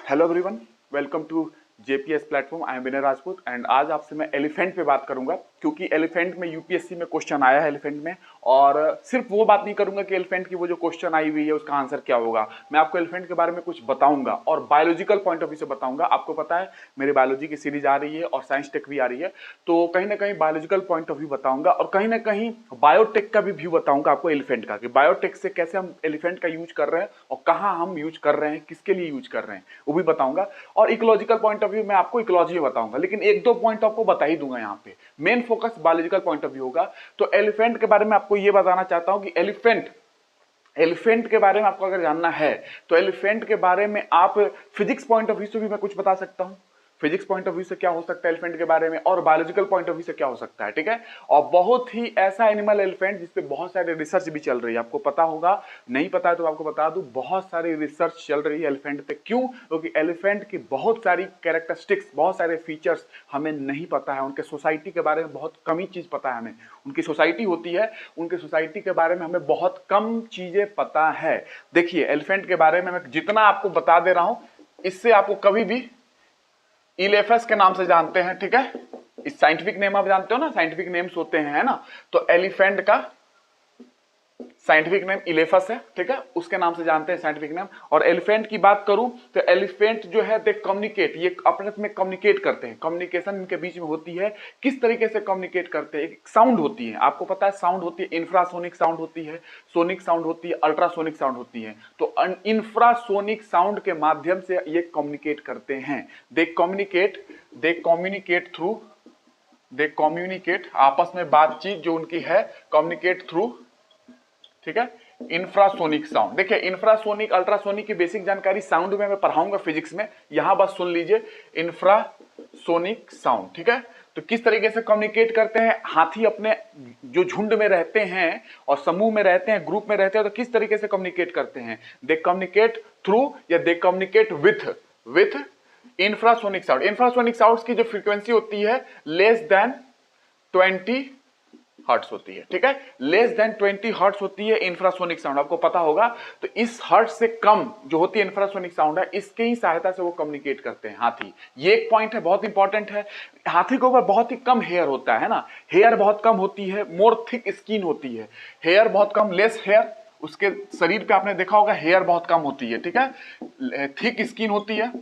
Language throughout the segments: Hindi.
Hello everyone, welcome to JPS platform. I am Vinay Rajput and आज आपसे मैं एलिफेंट पे बात करूंगा क्योंकि एलिफेंट में यूपीएससी में क्वेश्चन आया है एलिफेंट में। और सिर्फ वो बात नहीं करूंगा कि एलिफेंट की वो जो क्वेश्चन आई हुई है उसका आंसर क्या होगा। मैं आपको एलिफेंट के बारे में कुछ बताऊंगा और बायोलॉजिकल पॉइंट ऑफ व्यू से बताऊंगा। आपको पता है मेरी बायोलॉजी की सीरीज आ रही है और साइंस टेक भी आ रही है, तो कहीं ना कहीं बायोलॉजिकल पॉइंट ऑफ व्यू बताऊंगा और कहीं ना कहीं बायोटेक का भी व्यू बताऊंगा आपको एलिफेंट का, कि बायोटेक से कैसे हम एलिफेंट का यूज कर रहे हैं और कहाँ हम यूज कर रहे हैं, किसके लिए यूज कर रहे हैं वो भी बताऊंगा। और इकोलॉजिकल पॉइंट ऑफ व्यू मैं आपको इकोलॉजी में बताऊंगा, लेकिन एक दो पॉइंट आपको बता ही दूंगा। यहाँ पे main focus biological point of view होगा। तो एलिफेंट के बारे में आपको ये बताना चाहता हूं कि एलिफेंट के बारे में आपको अगर जानना है तो एलिफेंट के बारे में आप फिजिक्स पॉइंट ऑफ व्यू से भी मैं कुछ बता सकता हूं। फिजिक्स पॉइंट ऑफ व्यू से क्या हो सकता है एलिफेंट के बारे में, और बायोलॉजिकल पॉइंट ऑफ व्यू से क्या हो सकता है, ठीक है। और बहुत ही ऐसा एनिमल एलिफेंट जिसपे बहुत सारे रिसर्च भी चल रही है, आपको पता होगा, नहीं पता है तो आपको बता दूं, बहुत सारी रिसर्च चल रही है एलिफेंट पे। क्यों? क्योंकि एलिफेंट की बहुत सारी कैरेक्टरिस्टिक्स, बहुत सारे फीचर्स हमें नहीं पता है। उनके सोसाइटी के बारे में बहुत कम ही चीज पता है हमें। उनकी सोसाइटी होती है, उनके सोसाइटी के बारे में हमें बहुत कम चीजें पता है। देखिए एलिफेंट के बारे में मैं जितना आपको बता दे रहा हूं, इससे आपको कभी भी इलेफस के नाम से जानते हैं, ठीक है। इस साइंटिफिक नेम आप जानते हो ना, साइंटिफिक नेम्स होते हैं, है ना। तो एलिफेंट का साइंटिफिक नेम इलेफस है, ठीक है, उसके नाम से जानते हैं साइंटिफिक नेम। और एलिफेंट की बात करूं तो एलिफेंट जो है दे कम्युनिकेट, ये अपने में कम्युनिकेट करते हैं। कम्युनिकेशन इनके बीच में होती है। किस तरीके से कम्युनिकेट करते हैं? एक साउंड होती है, आपको पता है साउंड होती है, इंफ्रासोनिक साउंड होती है, सोनिक साउंड होती है, अल्ट्रासोनिक साउंड होती है। तो इंफ्रासोनिक साउंड के माध्यम से ये कम्युनिकेट करते हैं। दे कम्युनिकेट आपस में बातचीत जो उनकी है, कम्युनिकेट थ्रू, ठीक है, इंफ्रासोनिक साउंड। देखिए इंफ्रासोनिक अल्ट्रासोनिक की बेसिक जानकारी साउंड में मैं पढ़ाऊंगा फिजिक्स में, यहां बस सुन लीजिए इंफ्रासोनिक साउंड, ठीक है। तो किस तरीके से कम्युनिकेट करते हैं हाथी अपने जो झुंड में रहते हैं और समूह में रहते हैं, ग्रुप में रहते हैं, तो किस तरीके से कम्युनिकेट करते हैं? दे कम्युनिकेट थ्रू या दे communicate with infrasonic sound. Infrasonic sound की जो फ्रीक्वेंसी होती है लेस देन 20 हर्ट्स होती है, ठीक है, लेस देन 20 हर्ट्स होती है इंफ्रासोनिक साउंड, आपको पता होगा। तो इस हर्ट्स से कम जो होती है इंफ्रासोनिक साउंड है, इसके ही सहायता से वो कम्युनिकेट करते हैं हाथी। ये एक पॉइंट है, बहुत इंपॉर्टेंट है। हाथी के ऊपर बहुत ही कम हेयर होता है ना, हेयर बहुत कम होती है, मोर थिक स्किन होती है, हेयर बहुत कम, लेस हेयर। उसके शरीर पे आपने देखा होगा हेयर बहुत कम होती है, ठीक है, थिक स्किन होती है,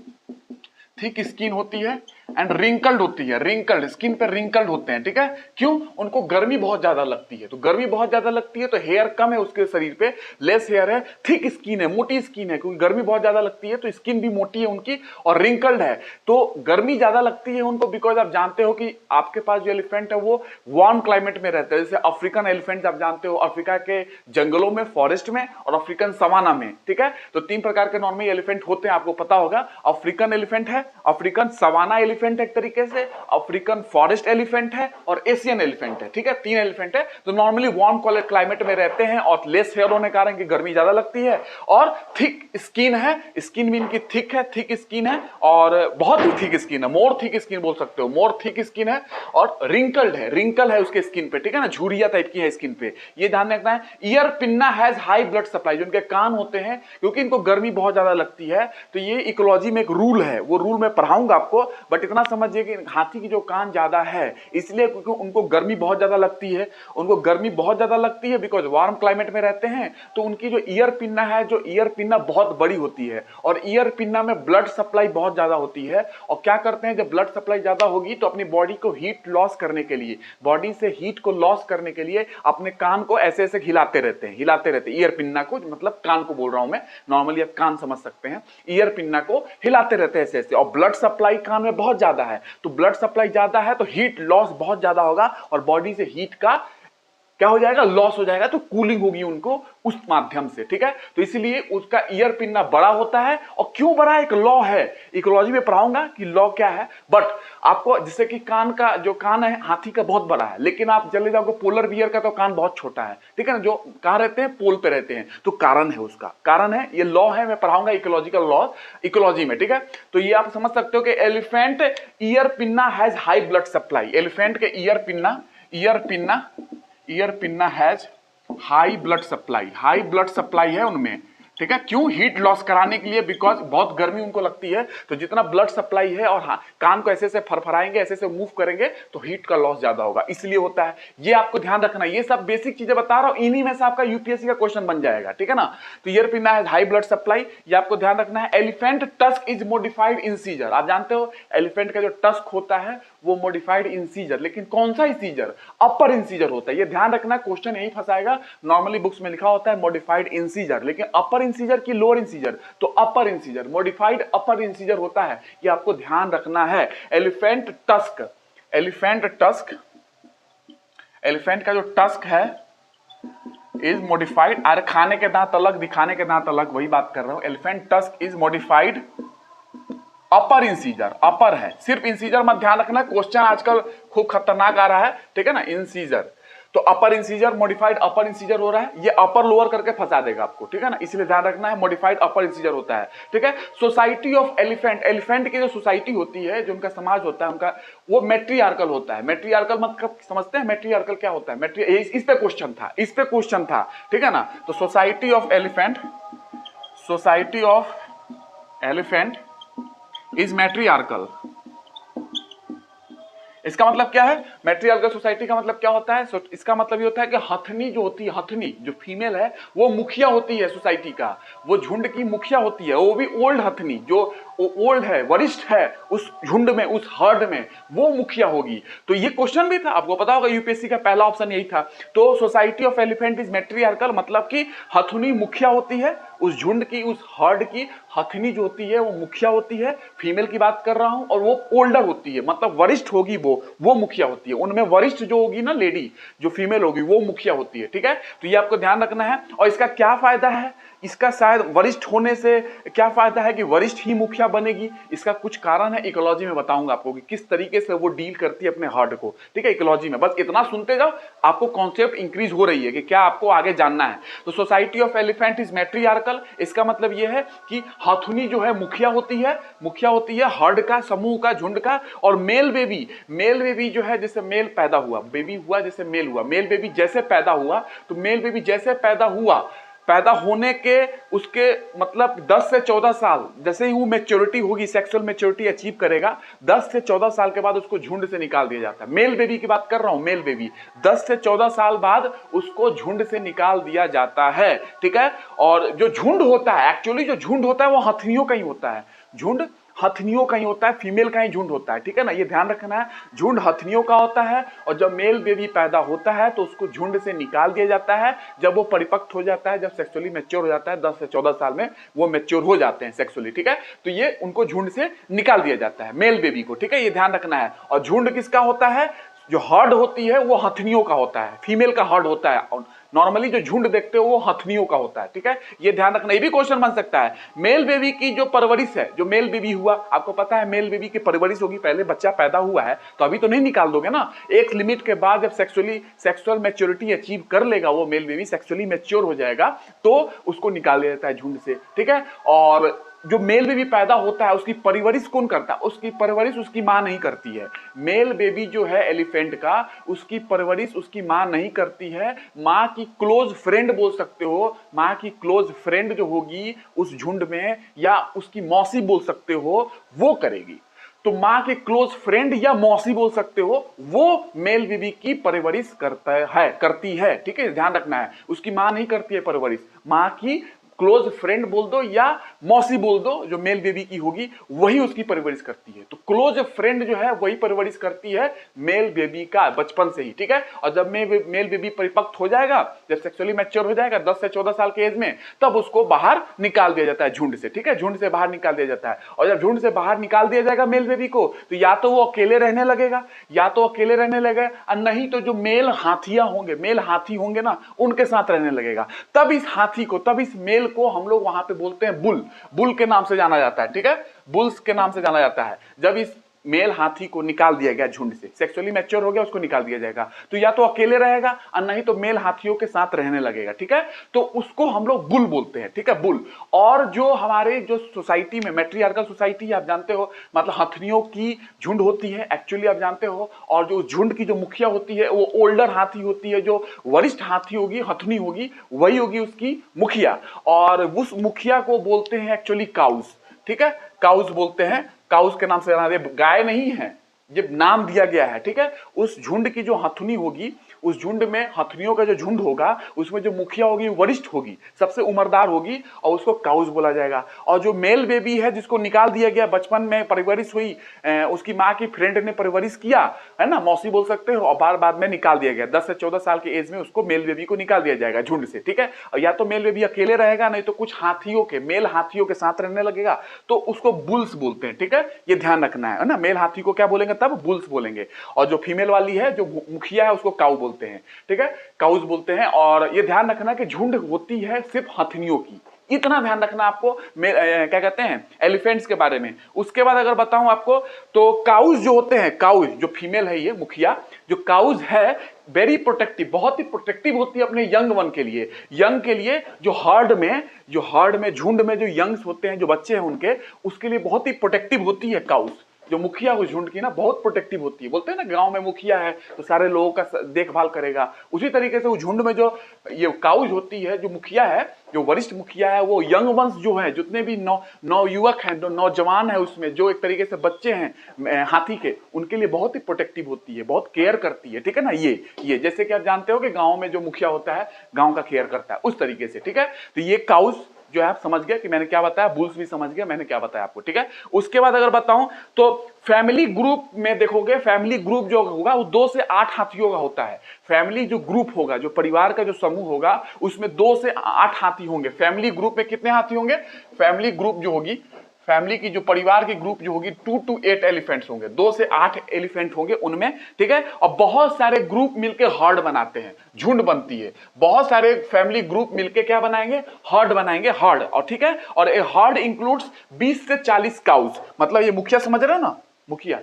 थिक स्किन होती है एंड रिंकल्ड होती है, रिंकल्ड स्किन पे रिंकल्ड होते हैं, ठीक है। क्यों? उनको गर्मी बहुत ज्यादा लगती है, तो गर्मी बहुत ज्यादा लगती है तो हेयर कम है उसके शरीर पे, लेस हेयर है, थिक स्किन है, मोटी स्किन है, क्योंकि गर्मी बहुत ज्यादा लगती है तो स्किन भी मोटी है उनकी, और रिंकल्ड है। तो गर्मी ज्यादा लगती है उनको, बिकॉज आप जानते हो कि आपके पास जो एलिफेंट है वो वार्म क्लाइमेट में रहता है। जैसे अफ्रीकन एलिफेंट आप जानते हो, अफ्रीका के जंगलों में, फॉरेस्ट में, और अफ्रीकन सवाना में, ठीक है। तो तीन प्रकार के नॉर्मली एलिफेंट होते हैं, आपको पता होगा। अफ्रीकन एलिफेंट है, अफ्रीकन सवाना एलिफेंट एक तरीके से, अफ्रीकन फॉरेस्ट एलिफेंट है, और एशियन एलिफेंट है, ठीक है, तीन एलिफेंट है। तो नॉर्मली वार्म क्लाइमेट में रहते हैं और लेस हेयर होने के कारण कि गर्मी ज्यादा लगती है, और थिक स्किन है, स्किन भी इनकी थिक है, थिक स्किन है, और बहुत ही थिक स्किन है, मोर थिक स्किन बोल सकते हो, मोर थिक स्किन है, और रिंकल्ड है, रिंकल है उसके स्किन पे, ठीक है ना, झुरिया टाइप की है स्किन पे। ये ध्यान रखना है। Year pinna has high blood supply, जो इनके कान होते हैं, क्योंकि इनको गर्मी बहुत ज्यादा लगती है, तो ये इकोलॉजी में एक रूल है, वो रूल मैं पढ़ाऊंगा आपको। बट इतना समझिए कि हाथी की जो कान ज्यादा है इसलिए क्योंकि उनको गर्मी बहुत ज्यादा लगती है, उनको गर्मी बहुत ज्यादा लगती है बिकॉज वार्म क्लाइमेट में रहते हैं। तो उनकी जो ईयर पिन्ना है, जो ईयर पिन्ना बहुत बड़ी होती है, और ईयर पिन्ना में ब्लड सप्लाई बहुत ज्यादा होती है। और क्या करते हैं, जब ब्लड सप्लाई ज्यादा होगी तो अपनी बॉडी को हीट लॉस करने के लिए, बॉडी से हीट को लॉस करने के लिए अपने कान को ऐसे ऐसे हिलाते रहते हैं, हिलाते रहते हैं। ईयर पिन्ना को, मतलब कान को बोल रहा हूं मैं, नॉर्मली आप कान समझ सकते हैं, ईयर पिन्ना को हिलाते रहते हैं ऐसे ऐसे। और ब्लड सप्लाई कान में बहुत ज्यादा है, तो ब्लड सप्लाई ज्यादा है तो हीट लॉस बहुत ज्यादा होगा, और बॉडी से हीट का क्या हो जाएगा, लॉस हो जाएगा, तो कूलिंग होगी उनको उस माध्यम से, ठीक है। तो इसलिए उसका ईयर पिन्ना बड़ा होता है। और क्यों बड़ा, एक लॉ है, इकोलॉजी में पढ़ाऊंगा कि लॉ क्या है। बट आपको जैसे कि कान का जो कान है हाथी का बहुत बड़ा है, लेकिन आप चले जाओगे पोलर बियर का तो कान बहुत छोटा है, ठीक है ना, जो कहां रहते हैं, पोल पे रहते हैं। तो कारण है, उसका कारण है, ये लॉ है, मैं पढ़ाऊंगा इकोलॉजिकल लॉ इकोलॉजी में, ठीक है। तो ये आप समझ सकते हो कि elephant ear pinna has high blood supply, elephant के ear pinna has high blood supply, high blood supply है उनमें, ठीक है, क्यों? हीट लॉस कराने के लिए, बिकॉज बहुत गर्मी उनको लगती है, तो जितना ब्लड सप्लाई है और हाँ कान को ऐसे से फरफराएंगे, ऐसे से मूव करेंगे तो हीट का लॉस ज्यादा होगा, इसलिए होता है। ये आपको ध्यान रखना, ये सब बेसिक चीजें बता रहा हूं, इन्हीं में से आपका यूपीएससी का क्वेश्चन बन जाएगा, ठीक है ना। तो ईयर पिन है हाई ब्लड सप्लाई, ये आपको ध्यान रखना है। Elephant tusk is modified incisor, आप जानते हो एलिफेंट का जो टस्क होता है वो मॉडिफाइड इंसीजर, लेकिन कौन सा इंसीजर? अपर इंसीजर होता है, ये ध्यान रखना, क्वेश्चन यही फंसाएगा। नॉर्मली बुक्स में लिखा होता है मॉडिफाइड इंसीजर, लेकिन अपर इंसीजर की लोअर इंसीजर, तो अपर इंसीजर, मॉडिफाइड अपर इंसीजर होता है, ये आपको ध्यान रखना है। Elephant tusk, elephant tusk, elephant का जो टस्क है इज मॉडिफाइड, अरे खाने के दांत अलग दिखाने के दांत अलग, वही बात कर रहा हूं। Elephant tusk is modified upper incisor, upper है, सिर्फ इंसीजर मत ध्यान रखना, क्वेश्चन आजकल खूब खतरनाक आ रहा है, ठीक है ना। इंसीजर तो अपर इंसीजर, मॉडिफाइड अपर इंसीजर हो रहा है, ये अपर लोअर करके फंसा देगा आपको, ठीक है ना, इसलिए ध्यान रखना है मॉडिफाइड अपर इंसीजर होता है, ठीक है। सोसाइटी ऑफ एलिफेंट, एलिफेंट की जो सोसाइटी होती है, जो उनका समाज होता है उनका, वो मैट्रियार्कल होता है। मैट्रियार्कल मतलब समझते हैं मैट्रियार्कल क्या होता है? इस पे क्वेश्चन था, इस पे क्वेश्चन था, ठीक है ना। तो society of elephant, society of elephant is matriarchal, इसका मतलब क्या है? मैट्रियार्कल सोसाइटी का मतलब क्या होता है? इसका मतलब ये होता है कि हथनी जो होती है, हथनी जो फीमेल है वो मुखिया होती है सोसाइटी का, वो झुंड की मुखिया होती है, वो भी ओल्ड हथनी, जो ओल्ड है, वरिष्ठ है उस झुंड में, उस हर्ड में, वो मुखिया होगी। तो ये क्वेश्चन भी था, आपको पता होगा यूपीएससी का पहला ऑप्शन यही था। तो सोसाइटी ऑफ एलिफेंट इज मैट्रियार्कल, मतलब कि हथनी मुखिया होती है उस झुंड की, उस हर्ड की। हथनी जो होती है वो मुखिया होती है, फीमेल की बात कर रहा हूं, और वो ओल्डर होती है, मतलब वरिष्ठ होगी, वो मुखिया होती है। उनमें वरिष्ठ जो होगी ना लेडी, जो फीमेल होगी, वो मुखिया होती है, ठीक है। तो ये आपको ध्यान रखना है। और इसका क्या फायदा है? इसका शायद वरिष्ठ होने से क्या फायदा है कि वरिष्ठ ही मुखिया बनेगी? इसका कुछ कारण है, इकोलॉजी में बताऊंगा आपको कि किस तरीके से वो डील करती है अपने हर्ड को, ठीक है, इकोलॉजी में। बस इतना सुनते जाओ, आपको कॉन्सेप्ट इंक्रीज हो रही है कि क्या आपको आगे जानना है। तो society of elephant is matriarchal, इसका मतलब यह है कि हथुनी जो है मुखिया होती है, मुखिया होती है हर्ड का, समूह का, झुंड का। और मेल बेबी, मेल बेबी जो है, जैसे मेल पैदा हुआ, बेबी हुआ जैसे मेल हुआ, मेल बेबी जैसे पैदा हुआ, तो मेल बेबी जैसे पैदा हुआ, पैदा होने के उसके मतलब 10 से 14 साल, जैसे ही वो मैच्योरिटी होगी, सेक्सुअल मैच्योरिटी अचीव करेगा, 10 से 14 साल के बाद उसको झुंड से निकाल दिया जाता है। मेल बेबी की बात कर रहा हूं, मेल बेबी 10 से 14 साल बाद उसको झुंड से निकाल दिया जाता है, ठीक है। और जो झुंड होता है, एक्चुअली जो झुंड होता है वो हथनियों का ही होता है, झुंड हथनियों का ही होता है, फीमेल का ही झुंड होता है, ठीक है ना, ये ध्यान रखना है। झुंड हथनियों का होता है, और जब मेल बेबी पैदा होता है तो उसको झुंड से निकाल दिया जाता है जब वो परिपक्व हो जाता है, जब सेक्सुअली मैच्योर हो जाता है, 10 से 14 साल में वो मैच्योर हो जाते हैं सेक्सुअली, ठीक है। तो ये उनको झुंड से निकाल दिया जाता है, मेल बेबी को, ठीक है, ये ध्यान रखना है। और झुंड किसका होता है? जो हर्ड होती है वो हथनियों का होता है, फीमेल का हर्ड होता है। नॉर्मली जो झुंड देखते हो वो हथनियों का होता है, ठीक है, ये ध्यान रखना। ये भी क्वेश्चन बन सकता है। मेल बेबी की जो परवरिश है, जो मेल बेबी हुआ, आपको पता है मेल बेबी की परवरिश होगी, पहले बच्चा पैदा हुआ है तो अभी तो नहीं निकाल दोगे ना, एक लिमिट के बाद जब सेक्सुअल मैच्योरिटी अचीव कर लेगा वो मेल बेबी, सेक्सुअली मैच्योर हो जाएगा, तो उसको निकाल दिया जाता है झुंड से, ठीक है। और जो मेल बेबी पैदा होता है उसकी परवरिश कौन करता है? उसकी परवरिश उसकी मां नहीं करती है। मेल बेबी जो है एलिफेंट का, उसकी परवरिश उसकी मां नहीं करती है, मां की क्लोज फ्रेंड बोल सकते हो, मां की क्लोज फ्रेंड जो होगी उस झुंड में, या उसकी मौसी बोल सकते हो, वो करेगी। तो मां की क्लोज फ्रेंड या मौसी बोल सकते हो, वो मेल बेबी की परवरिश करती है, ठीक है, ध्यान रखना है। उसकी मां नहीं करती है परवरिश, मां की क्लोज फ्रेंड बोल दो या मौसी बोल दो, जो मेल बेबी की होगी वही उसकी परवरिश करती है। तो क्लोज फ्रेंड जो है वही परवरिश करती है मेल बेबी का बचपन से ही, ठीक है। और जब मेल बेबी परिपक्व हो जाएगा, जब सेक्सुअली मैच्योर हो जाएगा 10 से 14 साल के एज में, तब उसको बाहर निकाल दिया जाता है झुंड से, ठीक है, झुंड से बाहर निकाल दिया जाता है। और जब झुंड से बाहर निकाल दिया जाएगा मेल बेबी को, तो या तो वो अकेले रहने लगेगा, या तो अकेले रहने लगेगा, और नहीं तो जो मेल हाथियां होंगे, मेल हाथी होंगे ना, उनके साथ रहने लगेगा। तब इस हाथी को, तब इस मेल को हम लोग वहां पे बोलते हैं बुल, बुल के नाम से जाना जाता है, ठीक है, बुल्स के नाम से जाना जाता है। जब इस मेल हाथी को निकाल दिया गया झुंड से, सेक्सुअली मैच्योर हो गया, उसको निकाल दिया जाएगा, तो या तो अकेले रहेगा और नहीं तो मेल हाथियों के साथ रहने लगेगा, ठीक है, तो उसको हम लोग बुल बोलते हैं, ठीक है, बुल। और जो हमारे जो सोसाइटी में मैट्रियार्कल सोसाइटी है, आप जानते हो, मतलब हथनियों की झुंड होती है एक्चुअली, आप जानते हो, और जो झुंड की जो मुखिया होती है वो ओल्डर हाथी होती है, जो वरिष्ठ हाथी होगी, हथनी होगी, वही होगी उसकी मुखिया, और उस मुखिया को बोलते हैं एक्चुअली काउस, ठीक है, काउस बोलते हैं, काउस के नाम से, गाय नहीं है, जब नाम दिया गया है, ठीक है। उस झुंड की जो हथनी होगी, उस झुंड में हथनियों का जो झुंड होगा उसमें जो मुखिया होगी वरिष्ठ होगी, सबसे उम्रदार होगी, और उसको काउस बोला जाएगा। और जो मेल बेबी है जिसको निकाल दिया गया, बचपन में परवरिश हुई, उसकी माँ की फ्रेंड ने परवरिश किया है ना, मौसी बोल सकते हो, और बाद में निकाल दिया गया, 10 से 14 साल की एज में उसको मेल बेबी को निकाल दिया जाएगा झुंड से, ठीक है। और या तो मेल बेबी अकेले रहेगा, नहीं तो कुछ हाथियों के, मेल हाथियों के साथ रहने लगेगा, तो उसको बुल्स बोलते हैं, ठीक है, ये ध्यान रखना है ना। मेल हाथी को क्या बोलेंगे तब? बुल्स बोलेंगे। और जो फीमेल वाली है, जो मुखिया है, उसको काउ बोलते हैं, ठीक है, काउस बोलते हैं। और ये ध्यान रखना कि झुंड होती है सिर्फ हथनियों की, इतना ध्यान रखना आपको। क्या कहते हैं, एलिफेंट्स के बारे में। उसके बाद अगर बताऊं आपको, तो काउस जो होते हैं, काउस जो फीमेल है, ये मुखिया जो काउस है, वेरी प्रोटेक्टिव, बहुत ही प्रोटेक्टिव होती है अपने यंग वन के लिए, यंग के लिए, जो हर्ड में झुंड में जो यंग्स होते हैं, जो बच्चे हैं उनके, उसके लिए बहुत ही प्रोटेक्टिव होती है काउस। जो मुखिया हो झुंड की ना, बहुत प्रोटेक्टिव होती है। बोलते हैं ना गांव में मुखिया है तो सारे लोगों का देखभाल करेगा, उसी तरीके से वो झुंड में जो ये काउज होती है, जो मुखिया है, जो वरिष्ठ मुखिया है, वो यंग वंश जो है, जितने भी नौ युवक हैं, नौजवान है, उसमें जो एक तरीके से बच्चे हैं हाथी के, उनके लिए बहुत ही प्रोटेक्टिव होती है, बहुत केयर करती है, ठीक है ना। ये जैसे कि आप जानते हो कि गाँव में जो मुखिया होता है गाँव का केयर करता है, उस तरीके से, ठीक है। तो ये काउज जो है आप समझ गए कि मैंने क्या बताया, बुल्स भी समझ गए मैंने क्या बताया आपको, ठीक है। उसके बाद अगर बताऊं तो फैमिली ग्रुप में देखोगे, फैमिली ग्रुप जो होगा वो 2 से 8 हाथियों का होता है। फैमिली जो ग्रुप होगा, जो परिवार का जो समूह होगा, उसमें 2 से 8 हाथी होंगे। फैमिली ग्रुप में कितने हाथी होंगे? फैमिली ग्रुप जो होगी, फैमिली की जो परिवार की ग्रुप जो होगी, 2 to 8 एलिफेंट्स होंगे, 2 से 8 एलिफेंट होंगे उनमें, ठीक है। और बहुत सारे ग्रुप मिलकर हर्ड बनाते हैं, झुंड बनती है। बहुत सारे फैमिली ग्रुप मिलकर क्या बनाएंगे? हर्ड बनाएंगे, हर्ड। और ठीक है, और ए हर्ड इंक्लूड्स 20 से 40 काउस, मतलब ये मुखिया समझ रहे हो ना, मुखिया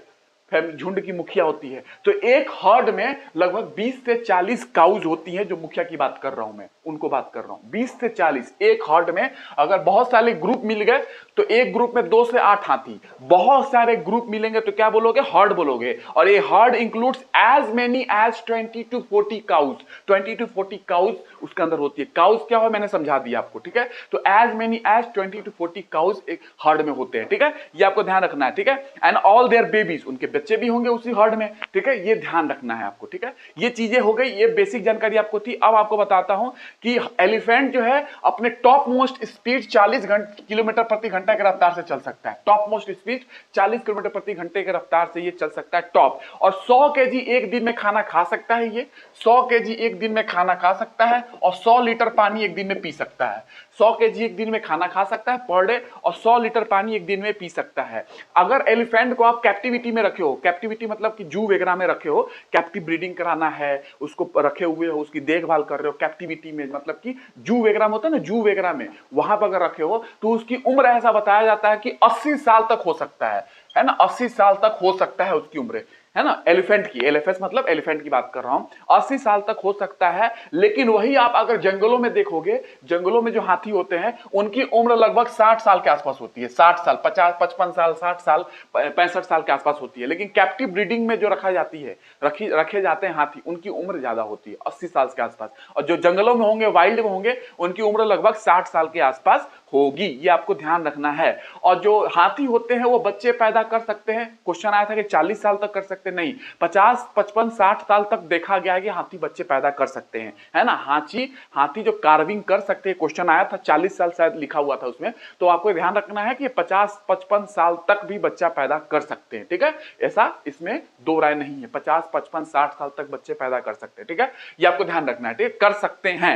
झुंड की मुखिया होती है। तो एक हर्ड में लगभग 20 से 40 काउज होती हैं, जो मुखिया की बात कर रहा हूं मैं, उनको बात कर रहा हूं। 20 से 40 एक हर्ड में। अगर बहुत सारे ग्रुप मिल गए तो एक ग्रुप में 2 से 8 हाथी। बहुत सारे ग्रुप मिलेंगे तो क्या बोलोगे? हर्ड बोलोगे। और ये herd includes as many as 20 to 40 cows. 20 to 40 cows उसके अंदर होती है। काउज क्या हो मैंने समझा दिया आपको, ठीक है। तो as many as 20 to 40 cows एक हर्ड में होते हैं, ठीक है। ये आपको ध्यान रखना है, ठीक है। एंड ऑल देयर बेबीज, उनके बच्चे भी होंगे उसी हर्ड में, ठीक है। ये ध्यान रखना है आपको, ठीक है। ये चीजें हो गई, ये बेसिक जानकारी आपको थी। अब आपको बताता हूं कि एलिफेंट जो है अपने टॉप मोस्ट स्पीड 40 किलोमीटर प्रति घंटा की रफ्तार से चल सकता है। टॉप मोस्ट स्पीड 40 किलोमीटर प्रति घंटे की रफ्तार से ये चल सकता है, टॉप। और 100 केजी एक दिन में खाना खा सकता है। ये 100 केजी एक दिन में खाना खा सकता है और 100 लीटर पानी एक दिन में पी सकता है। 100 केजी एक दिन में खाना खा सकता है पर डे, और 100 लीटर पानी एक दिन में पी सकता है। अगर एलिफेंट को आप कैप्टिविटी में रखे हो, कैप्टिविटी मतलब कि जू वगैरह में रखे हो, कैप्टिव ब्रीडिंग कराना है, उसको रखे हुए हो, उसकी देखभाल कर रहे हो कैप्टिविटी में, मतलब कि जू वगैरह में होता है ना, जू वगैरह में, वहां पर अगर रखे हो तो उसकी उम्र ऐसा बताया जाता है कि 80 साल तक हो सकता है ना, 80 साल तक हो सकता है उसकी उम्र, है ना। एलिफेंट की, एलिफेंट मतलब एलिफेंट की बात कर रहा हूं, 80 साल तक हो सकता है। लेकिन वही आप अगर जंगलों में देखोगे, जंगलों में जो हाथी होते हैं उनकी उम्र लगभग 60 साल के आसपास होती है। 60 साल, 50, 55 साल, 60 साल, 65 साल के आसपास होती है। लेकिन कैप्टिव ब्रीडिंग में जो रखा जाती है, रखे जाते हैं हाथी, उनकी उम्र ज्यादा होती है, 80 साल के आसपास। और जो जंगलों में होंगे, वाइल्ड में होंगे, उनकी उम्र लगभग 60 साल के आसपास होगी। ये आपको ध्यान रखना है। और जो हाथी होते हैं वो बच्चे पैदा कर सकते हैं। क्वेश्चन आया था कि 40 साल तक कर सकते, नहीं, 50, 55, 60 साल तक देखा गया है कि हाथी बच्चे पैदा कर सकते हैं, है ना। हाथी जो कार्विंग कर सकते हैं, क्वेश्चन आया था 40 साल शायद लिखा हुआ था उसमें, तो आपको ध्यान रखना है कि 50, 55 साल तक भी बच्चा पैदा कर सकते हैं, ठीक है। ऐसा इसमें दो राय नहीं है, 50, 55, 60 साल तक बच्चे पैदा कर सकते हैं, ठीक है। ये आपको ध्यान रखना है, ठीक है, कर सकते हैं।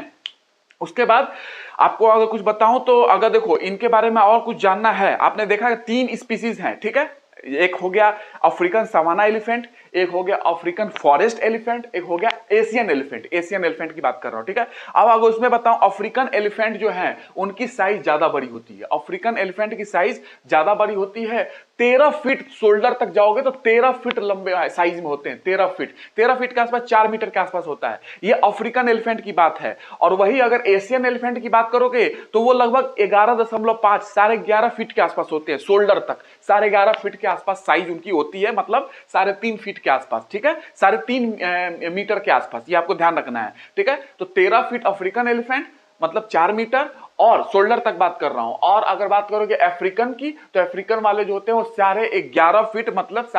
उसके बाद आपको अगर कुछ बताऊं तो, अगर देखो इनके बारे में और कुछ जानना है, आपने देखा 3 स्पीसीज हैं, ठीक है। एक हो गया अफ्रीकन सवाना एलिफेंट, एक हो गया अफ्रीकन फॉरेस्ट एलिफेंट, एक हो गया एशियन एलिफेंट। एशियन एलिफेंट की बात कर रहा हूं, ठीक है। अब अगर उसमें बताऊं, अफ्रीकन एलिफेंट जो है उनकी साइज ज्यादा बड़ी होती है। अफ्रीकन एलिफेंट की साइज ज्यादा बड़ी होती है, 13 फीट शोल्डर तक जाओगे तो 13 फीट लंबे साइज में होते हैं। 13 फीट के आसपास, 4 मीटर के आसपास होता है। ये अफ्रीकन एलिफेंट की बात है। और वही अगर एशियन एलिफेंट की बात करोगे तो वो लगभग 11.5 11.5 फीट के आसपास होते हैं शोल्डर तक। 11.5 फीट के आसपास साइज उनकी होती है, मतलब 3.5 फीट के आसपास, ठीक है, 3.5 मीटर के आसपास, ये आपको ध्यान रखना है, ठीक है। तो 13 फीट अफ्रीकन एलिफेंट मतलब 4 मीटर, और शोल्डर तक बात कर रहा हूं। और अगर बात करोगे अफ्रीकन की, तो अफ्रीकन वाले जो होते हैं वो 11.5 फीट मतलब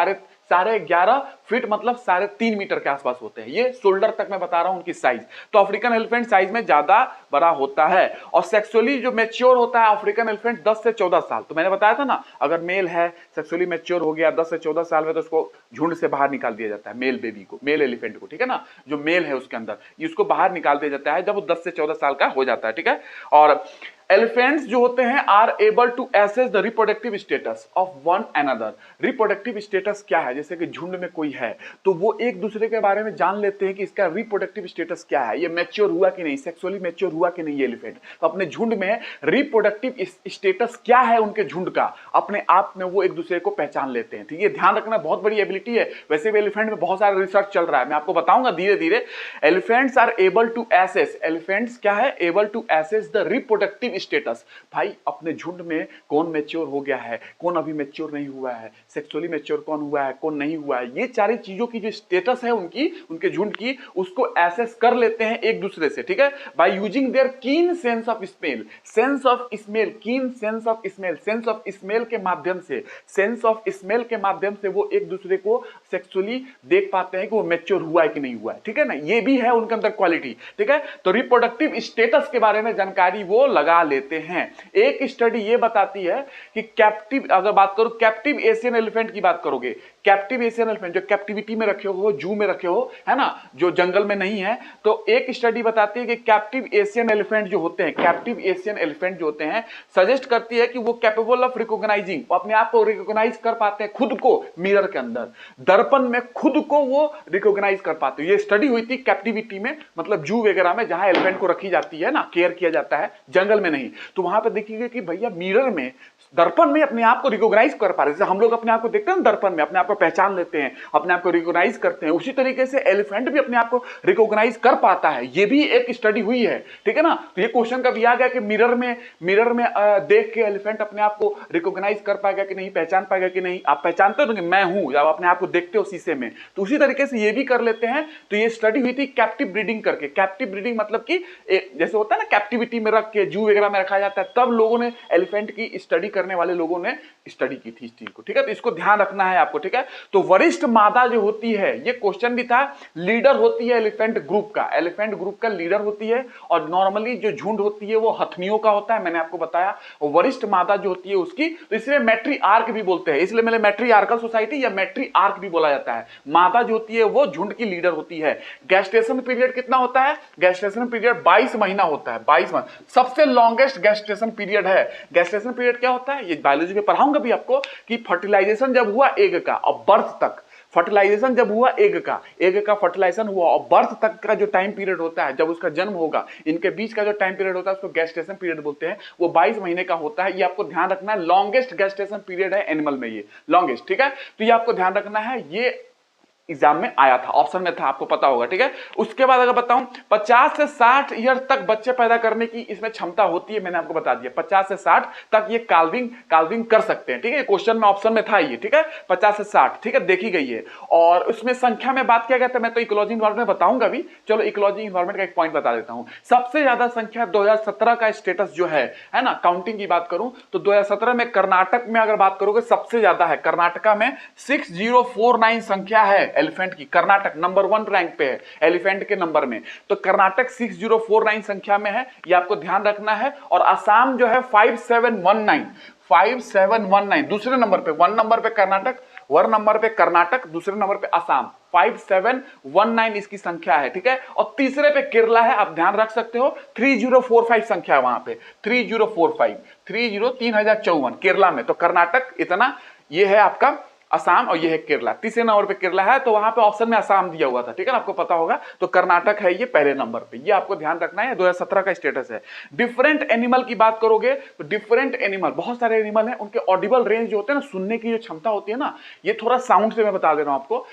11.5 फीट मतलब 3.5 मीटर के आसपास होते हैं। ये शोल्डर तक मैं बता रहा हूं उनकी साइज। तो अफ्रीकन एलिफेंट साइज में ज्यादा बड़ा होता है। और सेक्सुअली जो मैच्योर होता है अफ्रीकन एलिफेंट 10 से 14 साल। तो मैंने बताया था ना, अगर मेल है सेक्सुअली मैच्योर हो गया 10 से 14 साल में, तो उसको झुंड से बाहर निकाल दिया जाता है, मेल बेबी को, मेल एलिफेंट को, ठीक है ना, जो मेल है उसके अंदर, इसको बाहर निकाल दिया जाता है जब वो 10 से 14 साल का हो जाता है, ठीक है। और एलिफेंट्स जो होते हैं are able to assess the reproductive status of one another. Reproductive status क्या है, जैसे कि झुंड में कोई है तो वो एक दूसरे के बारे में जान लेते हैं कि इसका रिप्रोडक्टिव स्टेटस क्या है, ये मैच्योर हुआ कि नहीं, सेक्सुअली मैच्योर हुआ कि नहीं ये एलिफेंट। तो अपने झुंड में रिप्रोडक्टिव स्टेटस क्या है उनके झुंड का, अपने आप में वो एक दूसरे को पहचान लेते हैं। ठीक है, ध्यान रखना, बहुत बड़ी एबिलिटी है। वैसे भी एलिफेंट में बहुत सारा रिसर्च चल रहा है, मैं आपको बताऊंगा धीरे धीरे। Elephants are able to assess, elephants क्या है, able to assess the reproductive status. भाई अपने झुंड में कौन मैच्योर हो गया है, कौन अभी मैच्योर नहीं हुआ है, सेक्सुअली मैच्योर कौन हुआ है, कौन नहीं हुआ है, ये सारी चीजों की जो स्टेटस है उनकी, उनके झुंड की, उसको एसेस कर लेते हैं एक दूसरे से। ठीक है, बाय यूजिंग देयर कीन sense of smell, sense of smell, कीन sense of smell, sense of smell के माध्यम से, सेंस ऑफ स्मेल के माध्यम से वो एक दूसरे को सेक्सुअली देख पाते हैं कि वो मैच्योर हुआ है कि नहीं हुआ है। ठीक है ना, ये भी है उनके अंदर क्वालिटी। ठीक है, तो रिप्रोडक्टिव स्टेटस के बारे में जानकारी वो लगा लेते हैं। एक स्टडी ये बताती है कि कैप्टिव, अगर बात करो कैप्टिव एशियन एलिफेंट की बात करोगे, कैप्टिव एशियन एलिफेंट जो कैप्टिविटी में रखे हो, जू में रखे हो, है ना, जो जंगल में नहीं है, तो एक स्टडी बताती है कि कैप्टिव एशियन एलिफेंट जो होते हैं, कैप्टिव एशियन एलिफेंट जो होते हैं, सजेस्ट करती है कि वो कैपेबल ऑफ रिकॉग्नाइजिंग, अपने आप को रिकॉग्नाइज कर पाते हैं, खुद को मिरर के अंदर, दर्पण में खुद को वो रिकॉग्नाइज कर पाते हैं। ये स्टडी हुई थी कैप्टिविटी में, मतलब जू वगैरह में जहां एलिफेंट को रखी जाती है ना, केयर किया जाता है, जंगल में नहीं। तो वहां पे देखिएगा कि भैया मिरर में, दर्पण में अपने आप को रिकॉग्नाइज कर पा रहे हैं। जैसे हम लोग अपने आप को देखते हैं दर्पण में, अपने आप को पहचान लेते हैं, अपने आप को रिकॉग्नाइज करते हैं, उसी तरीके से एलिफेंट भी अपने आप को रिकॉग्नाइज कर पाता है। ये भी एक स्टडी हुई है। ठीक है ना, तो ये क्वेश्चन कभी आ गया कि मिरर में देख के एलिफेंट अपने आप को रिकॉग्नाइज कर पाएगा कि नहीं, पहचान पाएगा कि नहीं। आप पहचानते हो कि मैं हूं, जब अपने आप को देखते हो शीशे में, तो उसी तरीके से ये भी कर लेते हैं। तो ये स्टडी हुई थी कैप्टिव ब्रीडिंग करके। कैप्टिव ब्रीडिंग मतलब कि जैसे होता है ना, कैप्टिविटी में रख के जू वगैरह में रखा जाता है, तब लोगों ने, एलिफेंट की स्टडी करने वाले लोगों ने स्टडी की थी इस चीज को। ठीक है, तो इसको ध्यान रखना है आपको। ठीक है, तो वरिष्ठ मादा जो होती है, ये क्वेश्चन भी था, लीडर होती है एलिफेंट ग्रुप का, एलिफेंट ग्रुप का लीडर होती है। और नॉर्मली जो झुंड होती है वो हथनियों का होता है, मैंने आपको बताया। और वरिष्ठ मादा जो होती है उसकी, तो इसलिए मैट्री आर्क भी बोलते हैं, इसलिए मैंने मैट्री आर्कल सोसाइटी या मैट्री आर्क भी बोला जाता है। मादा जो होती है वो झुंड की लीडर होती है। गैस्टेशन पीरियड कितना होता है, गैस्टेशन पीरियड 22 महीना होता है, 22 महीना सबसे लॉन्गेस्ट गैस्टेशन पीरियड है। गैस्टेशन पीरियड क्या होता है, ये बायोलॉजी में पढ़ाऊंगा भी आपको, कि फर्टिलाइजेशन जब हुआ एग का और बर्थ तक, फर्टिलाइजेशन जब हुआ एग का फर्टिलाइजेशन हुआ और बर्थ तक का जो टाइम पीरियड होता है, जब उसका जन्म होगा, इनके बीच का जो टाइम पीरियड होता है उसको गैस्टेशन पीरियड बोलते हैं। वो 22 महीने का होता है। ये आपको ध्यान रखना है, लॉन्गेस्ट गैस्टेशन पीरियड है एनिमल में, ये लॉन्गेस्ट। ठीक है, तो ये आपको ध्यान रखना है, ये एग्जाम में आया था, ऑप्शन में था, आपको पता होगा। ठीक है, उसके बाद अगर बताऊं, 50 से 60 ईयर तक बच्चे पैदा करने की इसमें क्षमता होती है, मैंने आपको बता दिया। 50 से 60 तक ये काल्विंग कर सकते हैं। ठीक है, क्वेश्चन में ऑप्शन में था ये। ठीक है, 50 से 60, ठीक है, देखी गई है। और उसमें संख्या में बात किया गया था, मैं तो इकोलॉजी इन्वायरमेंट में बताऊंगा भी। चलो इकोलॉजी इन्वायरमेंट का एक पॉइंट बता देता हूं। सबसे ज्यादा संख्या 2017 का स्टेटस जो है ना, काउंटिंग की बात करूं तो 2017 में कर्नाटक में अगर बात करोगे सबसे ज्यादा है, कर्नाटका में 6049 संख्या है एलिफेंट की। कर्नाटक नंबर 1 रैंक पे है एलिफेंट के नंबर में, तो कर्नाटक 6049 संख्या में है, ये आपको ध्यान रखना है। और असम जो है 5719 दूसरे नंबर पे, 1 नंबर पे कर्नाटक, 1 नंबर पे कर्नाटक, दूसरे नंबर पे असम, 5719 इसकी संख्या है। ठीक है, और तीसरे पे केरला है, आप ध्यान रख सकते हो, 3045 संख्या है वहां पे, 3054 केरला में। तो कर्नाटक इतना, ये है आपका असम और ये है केरला, तीसरे नंबर पे केरला है, तो वहां पे ऑप्शन में असम दिया हुआ था, ठीक है ना, आपको पता होगा। तो कर्नाटक है ये पहले नंबर पे, ये आपको ध्यान रखना है, 2017 का स्टेटस है। डिफरेंट एनिमल की बात करोगे तो डिफरेंट एनिमल, बहुत सारे एनिमल हैं, उनके ऑडिबल रेंज जो होते हैं ना, सुनने की जो क्षमता होती है ना, ये थोड़ा साउंड से मैं बता दे रहा हूं आपको।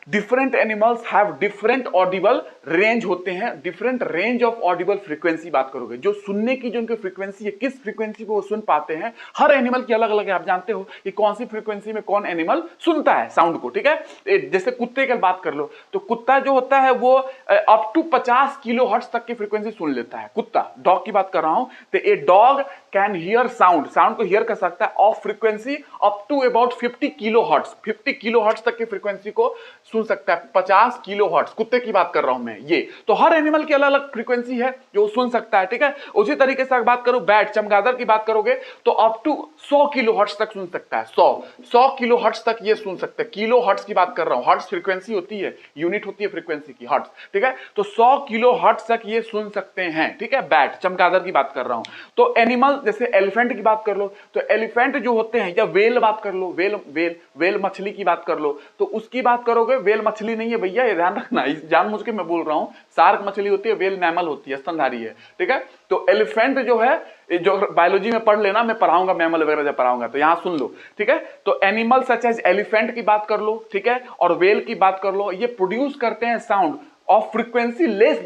Different animals have different Audible range होते हैं, different range of Audible frequency बात करोगे, जो सुनने की जो उनकी फ्रीक्वेंसी है, किस फ्रीक्वेंसी को वो सुन पाते हैं, हर एनिमल की अलग अलग है। आप जानते हो कि कौन सी फ्रीक्वेंसी में कौन एनिमल सुनता है साउंड को, ठीक है। जैसे कुत्ते की बात कर लो तो कुत्ता जो होता है वो अप टू 50 किलो हर्ट्ज तक की फ्रीक्वेंसी सुन लेता है कुत्ता। डॉग की बात कर रहा हूं तो a dog can hear sound, sound को हियर कर सकता है of frequency up to about 50 kilo hertz, 50 kilo hertz तक की फ्रीक्वेंसी को सुन सकता है। 50 किलो हर्ट्ज कुत्ते की बात कर रहा हूं मैं। ये तो हर एनिमल की अलग अलग फ्रीक्वेंसी है जो सुन सकता है, ठीक है। उसी तरीके से बात करूं बैट, चमगादड़ की बात करोगे तो अप टू 100 किलो हर्ट्ज तक सुन सकता है। 100 किलो हर्ट्ज तक ये सुन सकता है। किलो हर्ट्ज की बात कर रहा हूं, हर्ट्ज फ्रीक्वेंसी होती है, यूनिट होती है फ्रीक्वेंसी की, हर्ट्ज, ठीक है। तो 100 किलो हर्ट्ज तक ये सुन सकते हैं, ठीक है। बैट, चमगादड़ की बात कर रहा हूं। तो एनिमल जैसे एलिफेंट की बात कर लो तो एलिफेंट जो होते हैं, या वेल बात कर लो, वेल मछली की बात कर लो तो उसकी बात करोगे, वेल मछली नहीं है भैया, ये ध्यान रखना, जानबूझ के मैं बोल रहा हूं। शार्क मछली होती है, वेल मैमल होती है, स्तनधारी है, ठीक है। तो एलिफेंट जो है, जो बायोलॉजी में पढ़ लेना, मैं पढ़ाऊंगा मैमल वगैरह जब पढ़ाऊंगा तो यहां सुन लो, ठीक है। तो एनिमल सच एज एलिफेंट की बात कर लो, ठीक है, और वेल की बात कर लो, ये प्रोड्यूस करते हैं sound of frequency less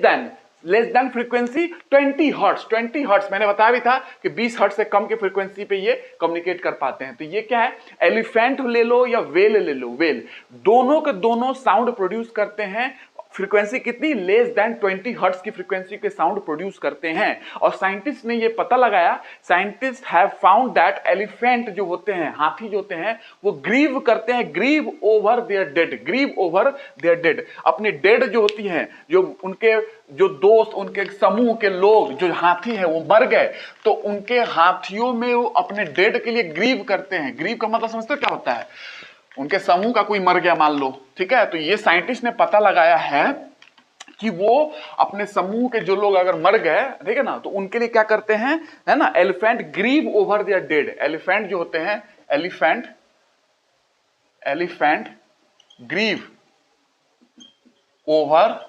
than frequency 20 hertz. 20 hertz मैंने बताया भी था कि 20 हर्ट्ज से कम की फ्रीक्वेंसी पे ये कम्युनिकेट कर पाते हैं। तो ये क्या है, एलिफेंट ले लो या वेल ले लो, वेल दोनों के दोनों साउंड प्रोड्यूस करते हैं, फ्रीक्वेंसी कितनी, लेस देन 20 हर्ट्ज की फ्रीक्वेंसी के साउंड प्रोड्यूस करते हैं। और साइंटिस्ट ने ये पता लगाया, scientist have found that elephant जो होते हैं, हाथी जो होते हैं, वो ग्रीव करते हैं, grieve over their dead, grieve over their dead, अपनी डेड जो होती हैं, जो उनके जो दोस्त, उनके समूह के लोग जो हाथी हैं वो मर गए, तो उनके हाथियों में वो अपने डेड के लिए ग्रीव करते हैं। ग्रीव का मतलब समझते हो क्या होता है, उनके समूह का कोई मर गया मान लो, ठीक है। तो ये साइंटिस्ट ने पता लगाया है कि वो अपने समूह के जो लोग अगर मर गए, ठीक है ना, तो उनके लिए क्या करते हैं, है ना, elephant grieve over their dead. Elephant जो होते हैं, elephant grieve over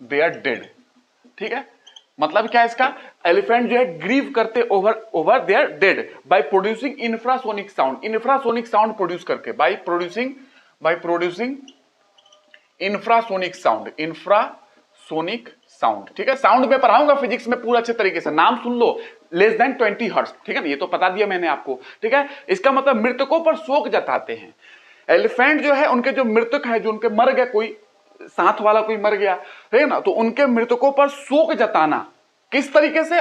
their dead, ठीक है। मतलब क्या है इसका, एलिफेंट जो है ग्रीव करते over their dead by producing infrasonic sound, infrasonic sound produce करके, बाय प्रोड्यूसिंग इंफ्रासोनिक साउंड, ठीक है। साउंड में पढ़ाऊंगा फिजिक्स में पूरा अच्छे तरीके से, नाम सुन लो, लेस देन 20 हर्ट्ज, ठीक है ना, ये तो बता दिया मैंने आपको, ठीक है। इसका मतलब मृतकों पर शोक जताते हैं। एलिफेंट जो है, उनके जो मृतक है, जो उनके मर गए, कोई साथ वाला कोई मर गया, है ना, तो उनके मृतकों पर शोक जताना किस तरीके से,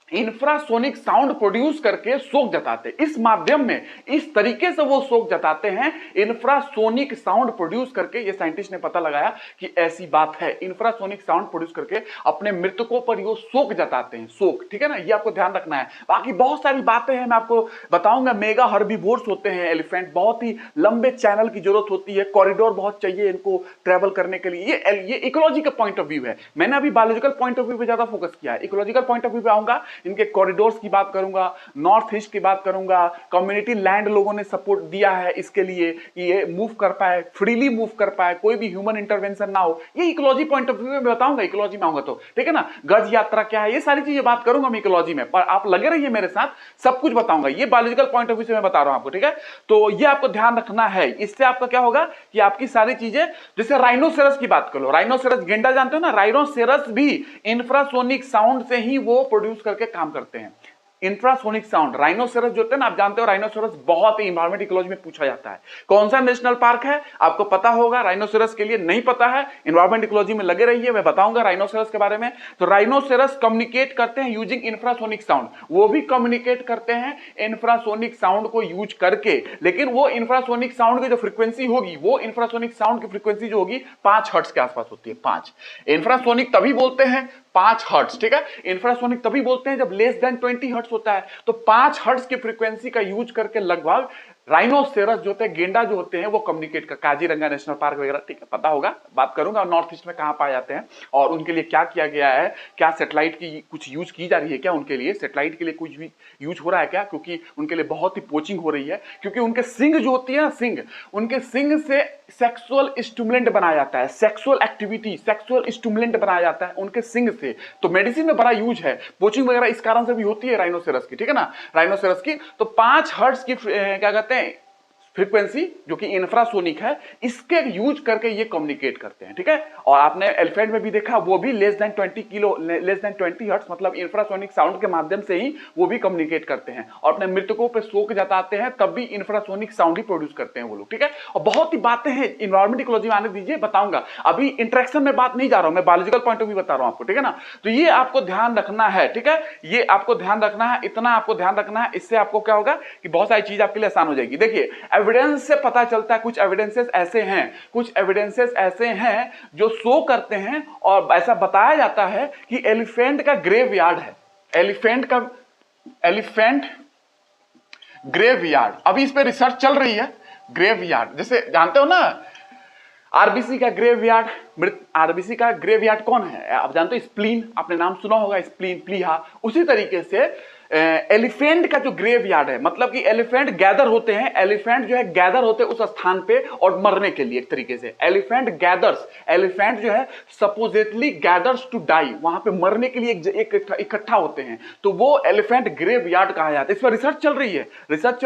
इंफ्रासोनिक साउंड प्रोड्यूस करके शोक जताते, इस माध्यम में, इस तरीके से वो शोक जताते हैं, इंफ्रासोनिक साउंड प्रोड्यूस करके। ये साइंटिस्ट ने पता लगाया कि ऐसी बात है, इंफ्रासोनिक साउंड प्रोड्यूस करके अपने मृतकों पर वो शोक जताते हैं, शोक, ठीक है ना, ये आपको ध्यान रखना है। बाकी बहुत सारी बातें हैं, मैं आपको बताऊंगा। मेगा हर्बीवोर्स होते हैं एलिफेंट, बहुत ही लंबे चैनल की जरूरत होती है, कॉरिडोर बहुत चाहिए इनको ट्रेवल करने के लिए। ये इकोलॉजी का पॉइंट ऑफ व्यू है, मैंने अभी बायोलॉजिकल पॉइंट ऑफ व्यू पे ज्यादा फोकस किया है, इकोलॉजिकल पॉइंट ऑफ व्यू पे आऊंगा, इनके कॉरिडोर्स की बात करूंगा, नॉर्थ ईस्ट की बात करूंगा, कम्युनिटी लैंड लोगों ने सपोर्ट दिया है इसके लिए कि ये मूव कर पाए, फ्रीली मूव कर पाए, कोई भी ह्यूमन इंटरवेंशन ना हो। ये इकोलॉजी पॉइंट ऑफ व्यू में बताऊंगा, इकोलॉजी में आऊंगा तो, ठीक है ना। गज यात्रा क्या है, ये सारी चीजें बात करूंगा मैं इकोलॉजी में, पर आप लगे रहिए मेरे साथ, सब कुछ बताऊंगा। ये बायोलॉजिकल पॉइंट ऑफ व्यू से मैं बता रहा हूं आपको, ठीक है। तो ये आपको ध्यान रखना है, इससे आपका क्या होगा कि आपकी सारी चीजें, जैसे राइनोसेरस की बात कर लो, राइनोसेरस गेंडा जानते हो ना, राइनोसेरस भी इंफ्रासोनिक साउंड से ही वो प्रोड्यूस करके काम करते हैं। इंफ्रासोनिक साउंड, राइनोसेरस जो होते हैं ना, आप जानते हो राइनोसेरस बहुत ही इन्वायरमेंट इकोलॉजी में पूछा जाता है। कौन सा नेशनल पार्क है आपको पता होगा, राइनोसेरस के लिए नहीं पता है, इन्वायरमेंट इकोलॉजी में लगे रहिए, मैं बताऊंगा राइनोसेरस के बारे में। तो राइनोसेरस कम्युनिकेट करते हैं यूजिंग इंफ्रासोनिक साउंड, वो भी कम्युनिकेट करते हैं इंफ्रासोनिक साउंड को यूज करके, लेकिन वो इंफ्रासोनिक साउंड की जो फ्रीक्वेंसी होगी, वो इंफ्रासोनिक साउंड की फ्रीक्वेंसी जो होगी 5 हर्ट्ज के आसपास होती है। 5 इंफ्रासोनिक तभी बोलते हैं 5 हर्ट्ज, ठीक है। इंफ्रासोनिक तभी बोलते हैं जब लेस देन 20 हर्ट्ज होता है। तो 5 हर्ट्ज की फ्रीक्वेंसी का यूज करके लगभग राइनोसेरस जो होते हैं, गेंडा जो होते हैं, वो कम्युनिकेट कर, काजीरंगा नेशनल पार्क वगैरह, ठीक है, पता होगा, बात करूंगा नॉर्थ ईस्ट में कहाँ पाए जाते हैं और उनके लिए क्या किया गया है, क्या सैटेलाइट की कुछ यूज की जा रही है क्या, उनके लिए सैटेलाइट के लिए कुछ भी यूज हो रहा है क्या, क्योंकि उनके लिए बहुत ही पोचिंग हो रही है, क्योंकि उनके सिंग जो होती है ना, सिंग, उनके सिंग से सेक्सुअल स्टिमुलेंट बनाया जाता है, सेक्सुअल एक्टिविटी, सेक्सुअल स्टिमुलेंट बनाया जाता है उनके सिंग से। तो मेडिसिन में बड़ा यूज है, पोचिंग वगैरह इस कारण से भी होती है राइनोसेरस की, ठीक है ना, राइनोसेरस की। तो 5 हर्ट्ज की क्या कहते हैं फ्रीक्वेंसी जो कि इंफ्रासोनिक है, इसके यूज करके ये कम्युनिकेट करते हैं, ठीक है। और आपने एलिफेंट में भी देखा, वो भी लेस देन 20 हर्ट्ज मतलब इंफ्रासोनिक साउंड के माध्यम से ही वो भी कम्युनिकेट करते हैं और अपने मृतकों पे शोक जताते हैं, तब भी इंफ्रासोनिक साउंड ही प्रोड्यूस करते हैं वो लोग, ठीक है। और बहुत ही बातें हैं, इन्वायरमेंट इकोलॉजी में आने दीजिए, बताऊंगा। अभी इंटरेक्शन में बात नहीं जा रहा हूं, मैं बायोलॉजिकल पॉइंट ऑफ व्यू बता रहा हूं आपको, ठीक है ना। तो ये आपको ध्यान रखना है, ठीक है, ये आपको ध्यान रखना है, इतना आपको ध्यान रखना है। इससे आपको क्या होगा कि बहुत सारी चीज आपके लिए आसान हो जाएगी। देखिए, एविडेंस से पता चलता है, कुछ एविडेंसेस ऐसे हैं, कुछ एविडेंसेस ऐसे हैं जो शो करते हैं और ऐसा बताया जाता है कि एलिफेंट का ग्रेवयार्ड है, एलिफेंट ग्रेवयार्ड, अभी इस पे रिसर्च चल रही है। ग्रेवयार्ड जैसे जानते हो ना, आरबीसी का ग्रेवयार्ड, आरबीसी का ग्रेवयार्ड कौन है आप जानते हो, स्प्लीन, आपने नाम सुना होगा, स्प्लीन, प्लीहा। उसी तरीके से एलिफेंट का जो ग्रेवयार्ड है, मतलब कि एलिफेंट गैदर होते हैं, एलिफेंट जो है गैदर होते हैं उस स्थान पे और मरने के लिए, एक तरीके से एलिफेंट गैदर्स, एलिफेंट जो है सपोजिटली गैदर्स टू डाई, वहां पे मरने के लिए एक इकट्ठा होते हैं, तो वो एलिफेंट ग्रेवयार्ड कहा जाता है। इस पर रिसर्च चल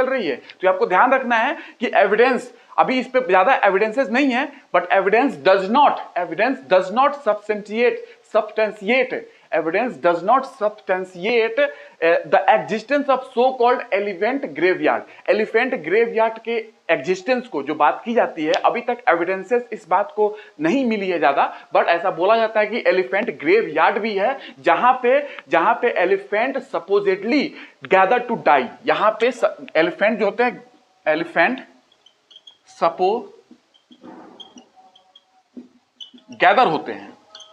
रही है, तो आपको ध्यान रखना है कि एविडेंस, अभी इस पे ज्यादा एविडेंसेस नहीं है, but evidence does not substantiate the existence of so-called elephant graveyard. Elephant graveyard के एग्जिस्टेंस को जो बात की जाती है, अभी तक एविडेंसेस इस बात को नहीं मिली है ज्यादा, बट ऐसा बोला जाता है कि एलिफेंट ग्रेवयार्ड भी है, जहां पे elephant supposedly gather to die, यहां पे एलिफेंट जो होते हैं, एलिफेंट गैदर होते हैं,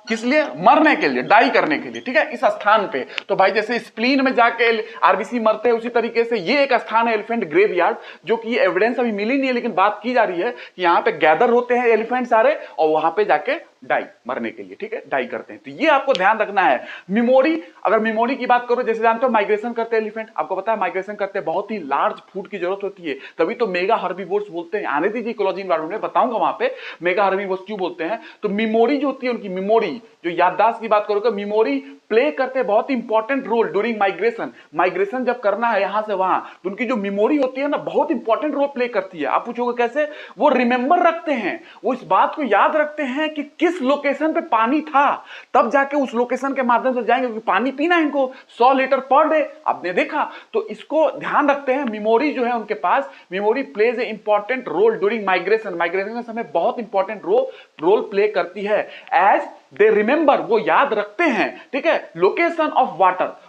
किस लिए, मरने के लिए, डाई करने के लिए, ठीक है, इस स्थान पे। तो भाई जैसे स्प्लीन में जाके आरबीसी मरते हैं, उसी तरीके से ये एक स्थान है एलिफेंट ग्रेवयार्ड, जो कि एविडेंस अभी मिली नहीं है, लेकिन बात की जा रही है कि यहां पे गैदर होते हैं एलिफेंट सारे और वहां पे जाके डाई, मरने के लिए, ठीक है, डाई करते हैं। तो ये आपको ध्यान रखना है। मेमोरी, अगर मेमोरी की बात करो, जैसे जानते हो माइग्रेशन करते हैं एलिफेंट, आपको पता है माइग्रेशन करते हैं, बहुत ही लार्ज फूड की जरूरत होती है, तभी तो मेगा हर्बीवोर्स बोलते हैं। आने दीजिए इकोलॉजी एनवायरनमेंट में बताऊंगा वहां पे मेगा हर्बीवोर्स क्यों बोलते हैं। तो मेमोरी जो होती है उनकी, मेमोरी जो याददाश्त की बात करोगे, मेमोरी प्ले करते हैं बहुत इंपॉर्टेंट रोल ड्यूरिंग माइग्रेशन जब करना है यहां से वहां, तो उनकी जो मेमोरी होती है ना, बहुत इंपॉर्टेंट रोल प्ले करती है। आप पूछोगे कैसे, वो रिमेंबर रखते हैं, वो इस बात को याद रखते हैं कि किस लोकेशन पे पानी था, तब जाके उस लोकेशन के माध्यम से जाएंगे, क्योंकि पानी पीना है इनको 100 लीटर पर डे, आपने देखा। तो इसको ध्यान रखते हैं, मेमोरी जो है उनके पास, memory plays a important role during migration के समय बहुत इंपॉर्टेंट रोल प्ले करती है। एज दे रिमेंबर, वो याद रखते हैं, ठीक है, लोकेशन ऑफ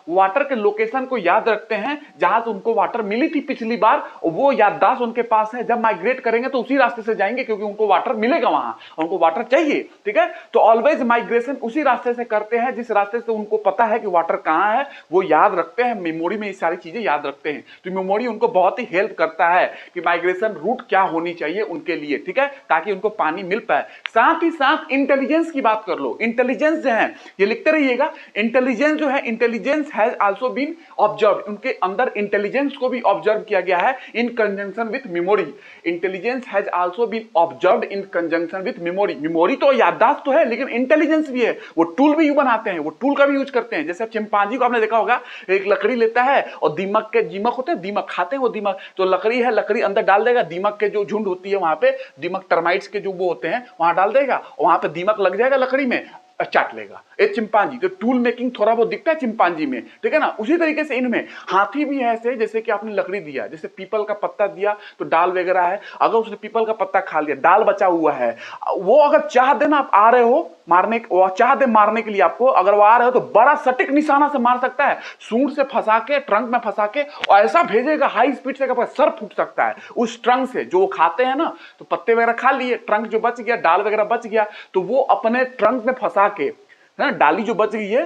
वाटर के लोकेशन को याद रखते हैं, जहां से उनको वाटर मिली थी पिछली बार, वो याददाश्त उनके पास है। जब माइग्रेट करेंगे तो उसी रास्ते से जाएंगे, क्योंकि उनको वाटर मिलेगा वहां, उनको वाटर चाहिए, ठीक है। तो ऑलवेज माइग्रेशन उसी रास्ते से करते हैं जिस रास्ते से उनको पता है कि वाटर कहां है, वो याद रखते हैं, मेमोरी में ये सारी चीजें याद रखते हैं। तो मेमोरी उनको बहुत ही हेल्प करता है कि माइग्रेशन रूट क्या होनी चाहिए उनके लिए, ठीक है, ताकि उनको पानी मिल पाए। साथ ही साथ इंटेलिजेंस की बात कर लो, इंटेलिजेंस जो है, ये लिखते रहिएगा, इंटेलिजेंस जो है, intelligence has also been observed, उनके अंदर इंटेलिजेंस को भी ऑब्जर्व किया गया है in conjunction with memory. Intelligence has also been observed in conjunction with memory. Memory तो याददाश्त तो है, लेकिन इंटेलिजेंस भी है, वो टूल भी बनाते हैं, वो टूल का भी यूज करते हैं। जैसे चिंपांजी को आपने देखा होगा, एक लकड़ी लेता है और दीमक होते हैं, दीमक खाते हैं वो दीमक, तो लकड़ी है, लकड़ी अंदर डाल देगा, दीमक के जो झुंड होती है वहां पे, दीमक टर्माइट्स के जो वो होते हैं वहां डाल देगा, वहां पे दीमक लग जाएगा लकड़ी में, चाट लेगा। एक चिंपांजी, तो टूल मेकिंग थोड़ा बहुत दिखता है चिंपांजी में, ठीक है ना। उसी तरीके से इनमें हाथी भी है ऐसे, जैसे कि आपने लकड़ी दिया, जैसे पीपल का पत्ता दिया तो डाल वगैरह है, अगर उसने पीपल का पत्ता खा लिया, डाल बचा हुआ है, वो अगर चाह देना, आप आ रहे हो मारने, चाह दे मारने के लिए आपको, अगर वो आ रहे हो तो बड़ा सटीक निशाना से मार सकता है, सूंड से फंसा के, ट्रंक में फंसा के, और ऐसा भेजेगा हाई स्पीड से कि सर फूट सकता है उस ट्रंक से। जो वो खाते हैं ना, तो पत्ते वगैरह खा लिए, ट्रंक जो बच गया, डाल वगैरह बच गया, तो वो अपने ट्रंक में फंसा के, है ना, डाली जो बच गई है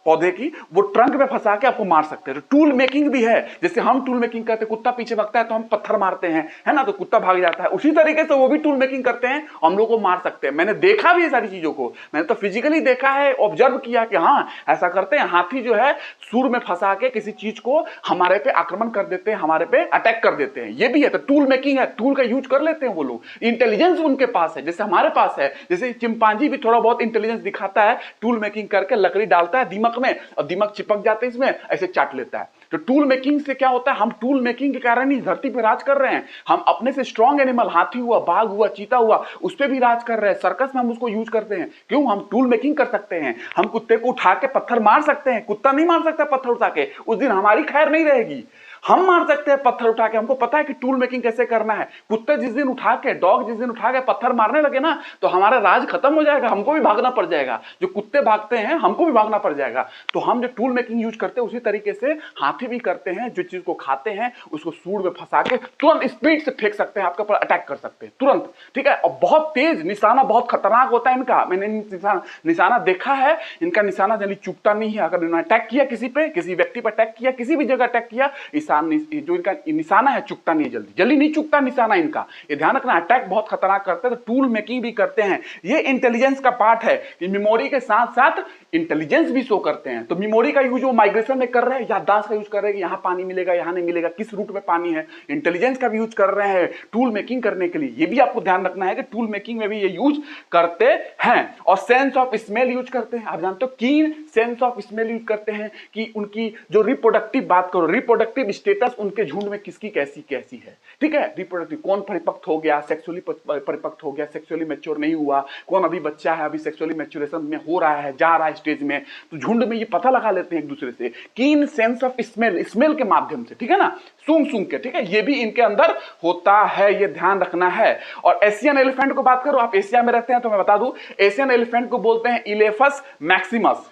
पौधे की, वो ट्रंक में फंसा के आपको मार सकते हैं। तो टूल मेकिंग भी है, जैसे हम टूल मेकिंग करते हैं, कुत्ता पीछे भागता है तो हम पत्थर मारते हैं, है ना, तो कुत्ता भाग जाता है, उसी तरीके से वो भी टूल मेकिंग करते हैं, हम लोग को मार सकते हैं। मैंने देखा भी है सारी चीजों को, मैंने तो फिजिकली देखा है, ऑब्जर्व किया कि हाँ ऐसा करते हैं। हाथी जो है सूर में फंसा के किसी चीज को हमारे पे आक्रमण कर देते हैं, हमारे पे अटैक कर देते हैं, ये भी है। तो टूल मेकिंग है, टूल का यूज कर लेते हैं वो लोग, इंटेलिजेंस उनके पास है, जैसे हमारे पास है। जैसे चिंपांजी भी थोड़ा बहुत इंटेलिजेंस दिखाता है, टूल मेकिंग करके लकड़ी डालता है दीमक में और दीमक चिपक जाते हैं इसमें, ऐसे चाट लेता है। तो टूल मेकिंग से क्या होता है, हम टूल मेकिंग के कारण ही धरती पर राज कर रहे हैं। हम अपने से स्ट्रॉन्ग एनिमल, हाथी हुआ, बाघ हुआ, चीता हुआ, उस पर भी राज कर रहे हैं। सर्कस में हम उसको यूज करते हैं, क्यों, हम टूल मेकिंग कर सकते हैं। हम कुत्ते को उठा के पत्थर मार सकते हैं, कुत्ता नहीं मार सकता पत्थर उठा के, उस दिन हमारी खैर नहीं रहेगी। हम मार सकते हैं पत्थर उठा के, हमको पता है कि टूल मेकिंग कैसे करना है। कुत्ते जिस दिन उठा के, डॉग जिस दिन उठा के पत्थर मारने लगे ना, तो हमारा राज खत्म हो जाएगा, हमको भी भागना पड़ जाएगा। जो कुत्ते भागते हैं हमको भी भागना पड़ जाएगा। तो हम जो टूल मेकिंग यूज करते हैं उसी तरीके से हाथी भी करते हैं, जो चीज को खाते हैं उसको सूंड में फंसा के तुरंत स्पीड से फेंक सकते हैं, आपके ऊपर अटैक कर सकते हैं तुरंत, ठीक है। और बहुत तेज निशाना, बहुत खतरनाक होता है इनका, मैंने निशाना देखा है, इनका निशाना जल्दी चुकता नहीं है। अगर इन्होंने अटैक किया किसी पे, किसी व्यक्ति पर अटैक किया, किसी भी जगह अटैक किया, जो इनका निशाना है चुकता नहीं, जल्दी नहीं चुकता निशाना इनका, ये ध्यान रखना। अटैक बहुत खतरनाक करते हैं, तो टूल मेकिंग भी करते हैं। ये इंटेलिजेंस का पार्ट है कि मेमोरी के साथ साथ इंटेलिजेंस भी शो करते हैं। तो मेमोरी का यूज वो माइग्रेशन में कर रहे हैं, याददाश्त का यूज कर रहे हैं कि यहाँ पानी मिलेगा, यहाँ नहीं मिलेगा, किस रूट में पानी है। इंटेलिजेंस का भी यूज कर रहे हैं टूल मेकिंग करने के लिए। ये भी आपको ध्यान रखना है कि टूल मेकिंग में भी ये यूज करते हैं। और सेंस ऑफ स्मेल यूज करते हैं, आप जानते हो, कीन सेंस ऑफ स्मेल यूज करते हैं कि उनकी जो रिप्रोडक्टिव, बात करो रिप्रोडक्टिव स्टेटस उनके झुंड में किसकी कैसी कैसी है, ठीक है। रिप्रोडक्टिव, कौन परिपक्व हो गया, सेक्सुअली परिपक्व हो गया, सेक्सुअली मैच्योर नहीं हुआ, कौन अभी बच्चा है, अभी सेक्सुअली मैच्योरेशन में हो रहा है, जा रहा है स्टेज में। तो झुंड में ये पता लगा लेते हैं एक दूसरे से, कीन सेंस ऑफ स्मेल, स्मेल के माध्यम से, ठीक है ना, सूंघ सूंघ के, ठीक है। ये भी इनके अंदर होता है, ये ध्यान रखना है। और एशियन एलिफेंट को बात करो, आप एशिया में रहते हैं तो मैं बता दूं, एशियन एलिफेंट को बोलते हैं इलेफस मैक्सिमस।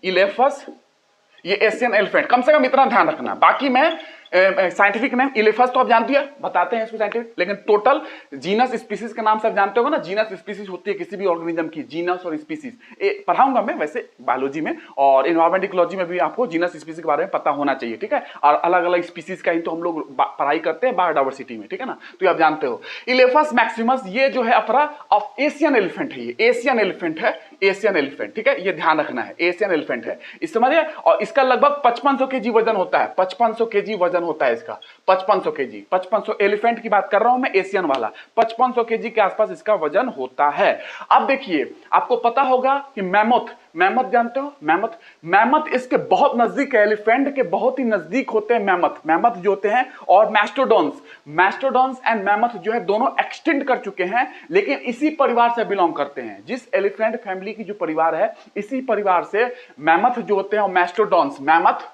इलेफस, ये एशियन एलिफेंट, कम से कम इतना ध्यान रखना। बाकी मैं साइंटिफिक नेम इलेफस तो आप जानती है, बताते हैं इसको साइंटिफिक, लेकिन टोटल जीनस स्पीसीज के नाम से आप जानते हो ना। जीनस स्पीसीज होती है किसी भी ऑर्गेनिज्म की, जीनस और स्पीसीज पढ़ाऊंगा मैं वैसे बायोलॉजी में, और एनवायरमेंट इकोलॉजी में भी आपको जीनस स्पीसीज के बारे में पता होना चाहिए, ठीक है। और अलग अलग स्पीसीज का ही तो हम लोग पढ़ाई करते हैं बायोडाइवर्सिटी में, ठीक है ना, तो ये आप जानते हो। इलेफस मैक्सिमस, ये जो है अफरा ऑफ एशियन एलिफेंट है, ये एशियन एलिफेंट है, एशियन एलिफेंट, ठीक है, ये ध्यान रखना है, एशियन एलिफेंट है, इस समझिए। और इसका लगभग 5500 केजी वजन होता है, 5500 केजी वजन होता है इसका, 5500 केजी, 5500 एलिफेंट की बात कर रहा हूं मैं, एशियन वाला 5500 केजी के आसपास इसका वजन होता है। अब देखिए, आपको पता होगा कि मैमथ, मैमथ जानते हो, मैमथ, मैमथ इसके बहुत नजदीक है, एलिफेंट के बहुत ही नजदीक होते हैं मैमथ, मैमथ जो होते हैं। और मैस्टोडॉन्स, मैस्टोडॉन्स एंड मैमथ जो है दोनों एक्सटिंक्ट कर चुके हैं, लेकिन इसी परिवार से बिलोंग करते हैं। जिस एलिफेंट फैमिली की जो परिवार है, इसी परिवार से मैमथ जो होते हैं और मैस्टोडॉन्स, मैमथ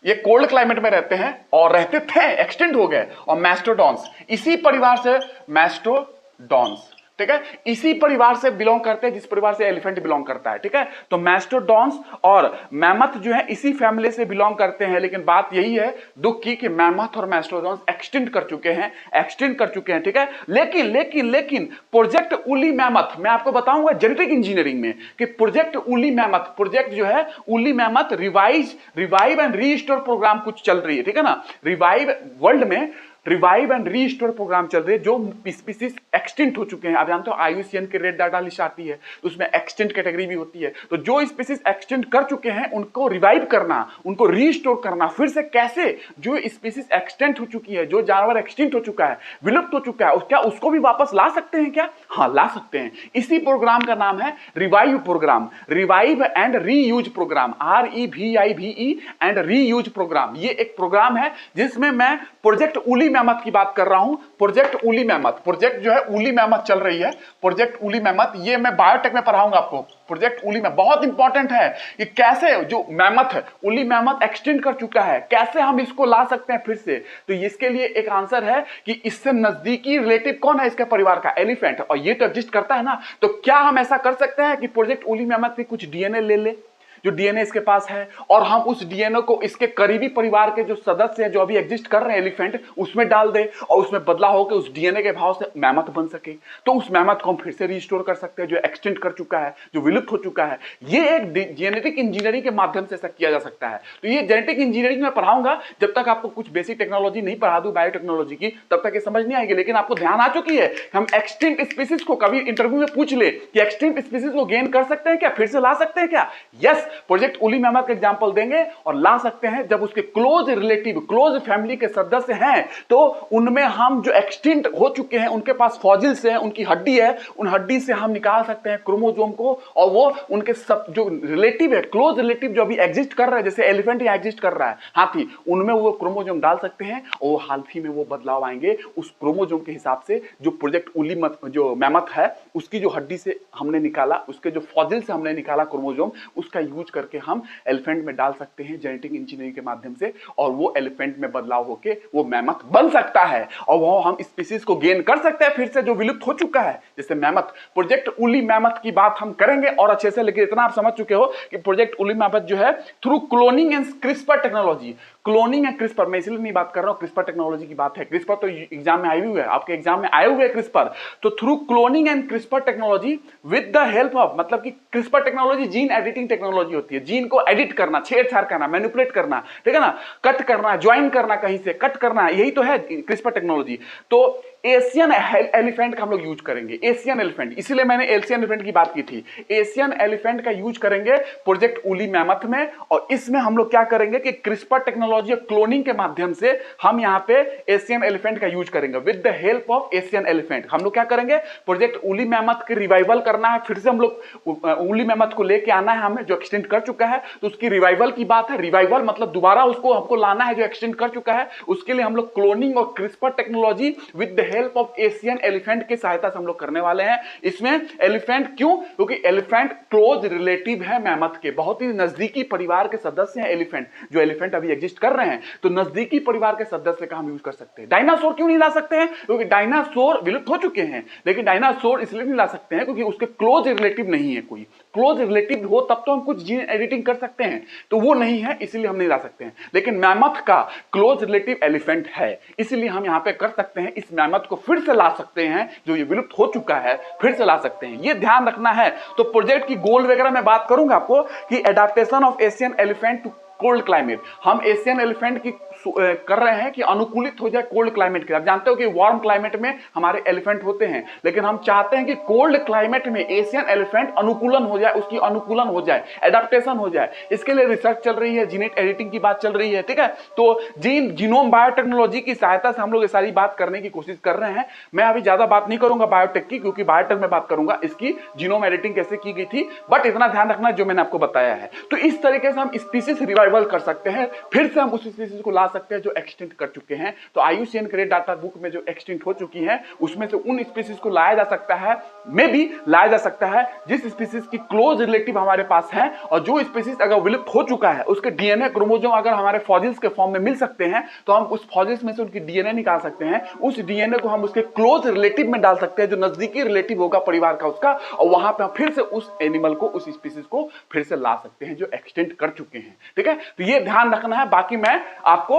ये कोल्ड क्लाइमेट में रहते हैं और रहते थे, एक्सटेंड हो गए। और मैस्टोडॉन्स इसी परिवार से, मैस्टोडॉन्स, ठीक है, इसी परिवार से बिलोंग करते हैं जिस परिवार से एलिफेंट बिलोंग करता है, ठीक है। तो मैस्टोडॉन्स और मैमथ जो है इसी फैमिली से बिलोंग करते हैं, लेकिन बात यही है दुख की कि मैमथ और मैस्टोडॉन्स एक्सटिंक्ट कर चुके हैं, एक्सटिंक्ट कर चुके हैं, ठीक है। लेकिन प्रोजेक्ट उली मैमथ, मैं आपको बताऊंगा जेनेटिक इंजीनियरिंग में कि प्रोजेक्ट उली मैमथ, प्रोजेक्ट जो है woolly mammoth revive and restore programme कुछ चल रही है, ठीक है ना। रिवाइव वर्ल्ड में रिवाइव एंड रीस्टोर प्रोग्राम चल रहे हैं, जो स्पीसीज एक्सटिंक्ट हो चुके हैं। आप जानते हो IUCN के रेड डाटा लिस्ट आती है, तो उसमें एक्सटिंक्ट कैटेगरी भी होती है। तो जो स्पीसीज एक्सटिंक्ट कर चुके हैं उनको रिवाइव करना, उनको रीस्टोर करना, फिर से कैसे, जो स्पीसीज एक्सटिंक्ट हो चुकी है, जो जानवर एक्सटिंक्ट हो चुका है, विलुप्त हो चुका है, क्या उसको भी वापस ला सकते हैं क्या? हाँ, ला सकते हैं। इसी प्रोग्राम का नाम है revive program, revive and reuse program, REVIVE and reuse program. ये एक प्रोग्राम है जिसमें मैं प्रोजेक्ट उली मैमथ की बात कर रहा हूं। प्रोजेक्ट उली मैमथ, प्रोजेक्ट जो है उली मैमथ चल रही है, प्रोजेक्ट उली मैमथ, ये मैं बायोटेक में पढ़ाऊंगा आपको। प्रोजेक्ट उली में बहुत इंपॉर्टेंट है कि कैसे जो मैमथ है, उली मैमथ एक्सटेंड कर चुका है, कैसे हम इसको ला सकते हैं फिर से। तो इसके लिए एक आंसर है कि इससे नजदीकी रिलेटिव कौन है इसके परिवार का, एलिफेंट, और ये तो एग्जिस्ट करता है ना। तो क्या हम ऐसा कर सकते हैं कि प्रोजेक्ट उली मैमथ की कुछ DNA ले ले, जो डीएनए इसके पास है, और हम उस डीएनए को इसके करीबी परिवार के जो सदस्य हैं जो अभी एग्जिस्ट कर रहे हैं एलिफेंट, उसमें डाल दे और उसमें बदलाव होकर उस डीएनए के भाव से मैमथ बन सके, तो उस मैमथ को हम फिर से रिस्टोर कर सकते हैं जो एक्सटेंड कर चुका है, जो विलुप्त हो चुका है। ये एक जेनेटिक इंजीनियरिंग के माध्यम से ऐसा किया जा सकता है। तो ये जेनेटिक इंजीनियरिंग में पढ़ाऊंगा, जब तक आपको कुछ बेसिक टेक्नोलॉजी नहीं पढ़ा दूं बायोटेक्नोलॉजी की, तब तक ये समझ नहीं आएगी। लेकिन आपको ध्यान आ चुकी है हम एक्सटिंक्ट स्पीसीज को, कभी इंटरव्यू में पूछ ले कि एक्सटिंक्ट स्पीसीज को गेन कर सकते हैं क्या, फिर से ला सकते हैं क्या? यस, प्रोजेक्ट उली मैमथ का एग्जांपल देंगे और ला सकते हैं। जब उसके क्लोज रिलेटिव, क्लोज फैमिली के सदस्य हैं, तो उनमें हम जो एक्सटिंक्ट हो चुके हैं उनके पास फॉजिल्स हैं, उनकी हड्डी है, उन हड्डी से हम निकाल सकते हैं क्रोमोसोम को, और वो उनके सब जो रिलेटिव है, क्लोज रिलेटिव जो अभी एग्जिस्ट कर रहा है, जैसे एलिफेंट यहाँ एग्जिस्ट कर रहा है, हाथी, उनमें वो क्रोमोसोम डाल सकते हैं और हाथी में वो बदलाव आएंगे उस क्रोमोसोम के हिसाब से जो प्रोजेक्ट उली जो मैमथ है उसकी जो हड्डी से हमने निकाला, उसके जो फॉजिल से हमने निकाला क्रोमोसोम, उसका यूज करके हम एलिफेंट में डाल सकते हैं जेनेटिक इंजीनियरिंग के माध्यम से, और वो एलिफेंट में बदलाव होके वो मैमथ बन सकता है और वो हम स्पीसीज को गेन कर सकते हैं फिर से जो विलुप्त हो चुका है, जैसे मैमथ। प्रोजेक्ट उली मैमथ की बात हम करेंगे और अच्छे से, लेकिन इतना आप समझ चुके हो कि प्रोजेक्ट उली मैमथ जो है through cloning and CRISPR technology, cloning and CRISPR, मैं इसलिए नहीं बात कर रहा हूं, क्रिस्पर टेक्नोलॉजी की बात है, क्रिस्पर तो एग्जाम में आई हुई है, आपके एग्जाम में आए हुए क्रिस्पर, तो through cloning and CRISPR technology with the help of, मतलब कि CRISPR technology gene editing technology होती है, जीन को एडिट करना, छेड़छाड़ करना, मैनिपुलेट करना, ठीक है ना, कट करना, ज्वाइन करना, कहीं से कट करना, यही तो है क्रिस्पर टेक्नोलॉजी। तो एशियन एलिफेंट का हम लोग यूज करेंगे, एशियन एलिफेंट, इसीलिए मैंने एशियन एलिफेंट की बात की थी। एशियन एलिफेंट का यूज करेंगे प्रोजेक्ट उली मैमथ में, और इसमें हम लोग क्या करेंगे कि क्रिस्पर टेक्नोलॉजी क्लोनिंग के माध्यम से हम यहाँ पे एशियन एलिफेंट का यूज करेंगे with the help of Asian elephant. हम लोग क्या करेंगे, प्रोजेक्ट उली मैमथ के रिवाइवल करना है, फिर से हम लोग उली मैमथ को लेके आना है हमें, जो एक्सटेंड कर चुका है, तो उसकी रिवाइवल की बात है। रिवाइवल मतलब दोबारा उसको हमको लाना है जो एक्सटेंड कर चुका है, उसके लिए हम लोग क्लोनिंग और CRISPR technology with the help of Asian elephant की सहायता से हम लोग करने वाले हैं। इसमें एलिफेंट क्यों, क्योंकि एलिफेंट क्लोज रिलेटिव है मैमथ के, बहुत ही नजदीकी परिवार के सदस्य हैं एलिफेंट, जो एलिफेंट अभी एग्जिस्ट कर रहे हैं, तो नजदीकी परिवार के सदस्य का हम यूज कर सकते हैं। डायनासोर क्यों नहीं ला सकते हैं, क्योंकि डायनासोर विलुप्त हो चुके हैं, लेकिन डायनासोर इसलिए नहीं ला सकते हैं क्योंकि उसके क्लोज रिलेटिव नहीं है कोई, क्लोज रिलेटिव हो तब तो हम कुछ जीन एडिटिंग कर सकते हैं, तो वो नहीं है, इसलिए हम नहीं ला सकते हैं। लेकिन मैमथ का क्लोज रिलेटिव एलिफेंट है, इसलिए हम यहां पे कर सकते हैं, इस मैमथ को फिर से ला सकते हैं, जो ये विलुप्त हो चुका है फिर से ला सकते हैं, ये ध्यान रखना है। तो प्रोजेक्ट की गोल वगैरह मैं बात करूंगा आपको कि adaptation of Asian elephant to cold climate, हम एशियन एलिफेंट की कर रहे हैं कि अनुकूलित हो जाए कोल्ड क्लाइमेट के। आप जानते हो कि वार्म क्लाइमेट में हमारे एलिफेंट होते हैं, लेकिन हम चाहते हैं कि कोल्ड क्लाइमेट में एशियन एलिफेंट अनुकूलन हो जाए, उसकी अनुकूलन हो जाए, एडाप्टेशन हो जाए। इसके लिए रिसर्च चल रही है, जीनेट एडिटिंग की बात चल रही है, ठीक है। तो जीनोम बायोटेक्नोलॉजी की सहायता से हम लोग ये सारी बात करने की कोशिश कर रहे हैं। मैं अभी ज्यादा बात नहीं करूंगा बायोटेक की, क्योंकि बायोटेक में बात करूंगा इसकी जीनोम एडिटिंग कैसे की गई थी, बट इतना ध्यान रखना जो मैंने आपको बताया है। तो इस तरीके से हम स्पीसीज रिवाइवल कर सकते हैं, फिर से हम उस स्पीसीज को ला सकते हैं जो एक्सटिंक्ट कर चुके हैं। तो IUCN क्रेडिट डाटा बुक में जो एक्सटिंक्ट हो चुकी हैं, उसमें से उन स्पीसीज को लाया जा सकता है, में भी लाया जा सकता है जिस स्पीसीज की क्लोज रिलेटिव हमारे पास है, और जो स्पीसीज अगर विलुप्त हो चुका है उसके डीएनए क्रोमोसोम अगर हमारे फॉजिल्स के फॉर्म में मिल सकते हैं, तो हम उस फॉजिल्स में से उनकी डीएनए निकाल सकते हैं, उस डीएनए को हम उसके क्लोज रिलेटिव में डाल सकते हैं, जो नजदीकी रिलेटिव होगा परिवार का उसका, और वहां पे हम फिर से उस एनिमल को, उस स्पीसीज को फिर से ला सकते हैं जो एक्सटेंट कर चुके हैं, ठीक है। तो ये ध्यान रखना है। बाकी मैं आपको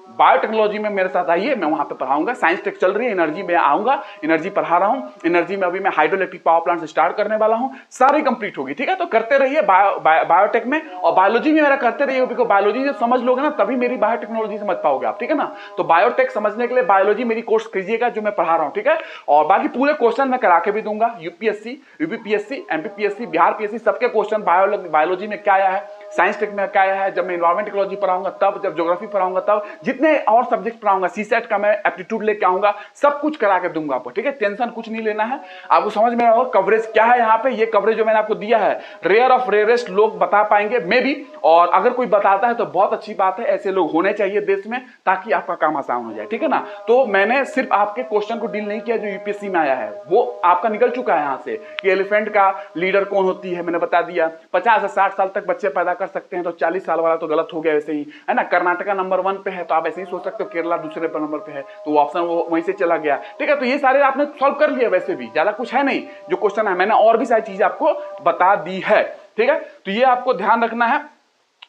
बायोटेक्नोलॉजी में मेरे साथ आइए, मैं वहां पे पढ़ाऊंगा। साइंस टेक चल रही है, एनर्जी में आऊंगा, एनर्जी पढ़ा रहा हूं। एनर्जी में अभी मैं हाइड्रोइलेक्ट्रिक पावर प्लांट स्टार्ट करने वाला हूं, सारी कंप्लीट होगी, ठीक है। तो करते रहिए बायोटेक में, और बायोलॉजी में मेरा करते रहिए, बिकॉज बायोलॉजी जब समझ लोगे ना तभी मेरी बायोटेक्नोलॉजी समझ पाओगे आप, ठीक है ना। तो बायोटेक समझने के लिए बायोलॉजी मेरी कोर्स कीजिएगा जो मैं पढ़ा रहा हूं, ठीक है। और बाकी पूरे क्वेश्चन मैं करा के भी दूंगा, UPSC, UPPSC, MPPSC, Bihar PSC, सबके क्वेश्चन बायोलॉजी में क्या आया है, साइंस टेक में क्या आया है, जब मैं एनवायरमेंट इकोलॉजी पढ़ाऊंगा तब, जब ज्योग्राफी पढ़ाऊंगा तब, जितने और सब्जेक्ट पढ़ाऊंगा, सीसेट का मैं एप्टीट्यूड लेके आऊंगा, सब कुछ करा के दूंगा आपको, ठीक है। टेंशन कुछ नहीं लेना है, आपको समझ में आएगा कवरेज क्या है। यहाँ पे ये कवरेज जो मैंने आपको दिया है, रेयर ऑफ रेयरेस्ट लोग बता पाएंगे मे बी, और अगर कोई बताता है तो बहुत अच्छी बात है, ऐसे लोग होने चाहिए देश में, ताकि आपका काम आसान हो जाए, ठीक है ना। तो मैंने सिर्फ आपके क्वेश्चन को डील नहीं किया जो यूपीएससी में आया है, वो आपका निकल चुका है यहाँ से, कि एलिफेंट का लीडर कौन होती है, मैंने बता दिया। 50 से 60 साल तक बच्चे पैदा कर सकते हैं, तो 40 साल वाला तो गलत हो गया वैसे ही, है ना। कर्नाटका नंबर 1 पे है, तो आप ऐसे ही सोच सकते हो केरला दूसरे नंबर पे है, तो वो ऑप्शन वो वहीं से चला गया, ठीक है। तो ये सारे आपने सॉल्व कर लिया, वैसे भी ज्यादा कुछ है नहीं जो क्वेश्चन है, मैंने और भी सारी चीजें आपको बता दी है, ठीक है, तो ये आपको ध्यान रखना है।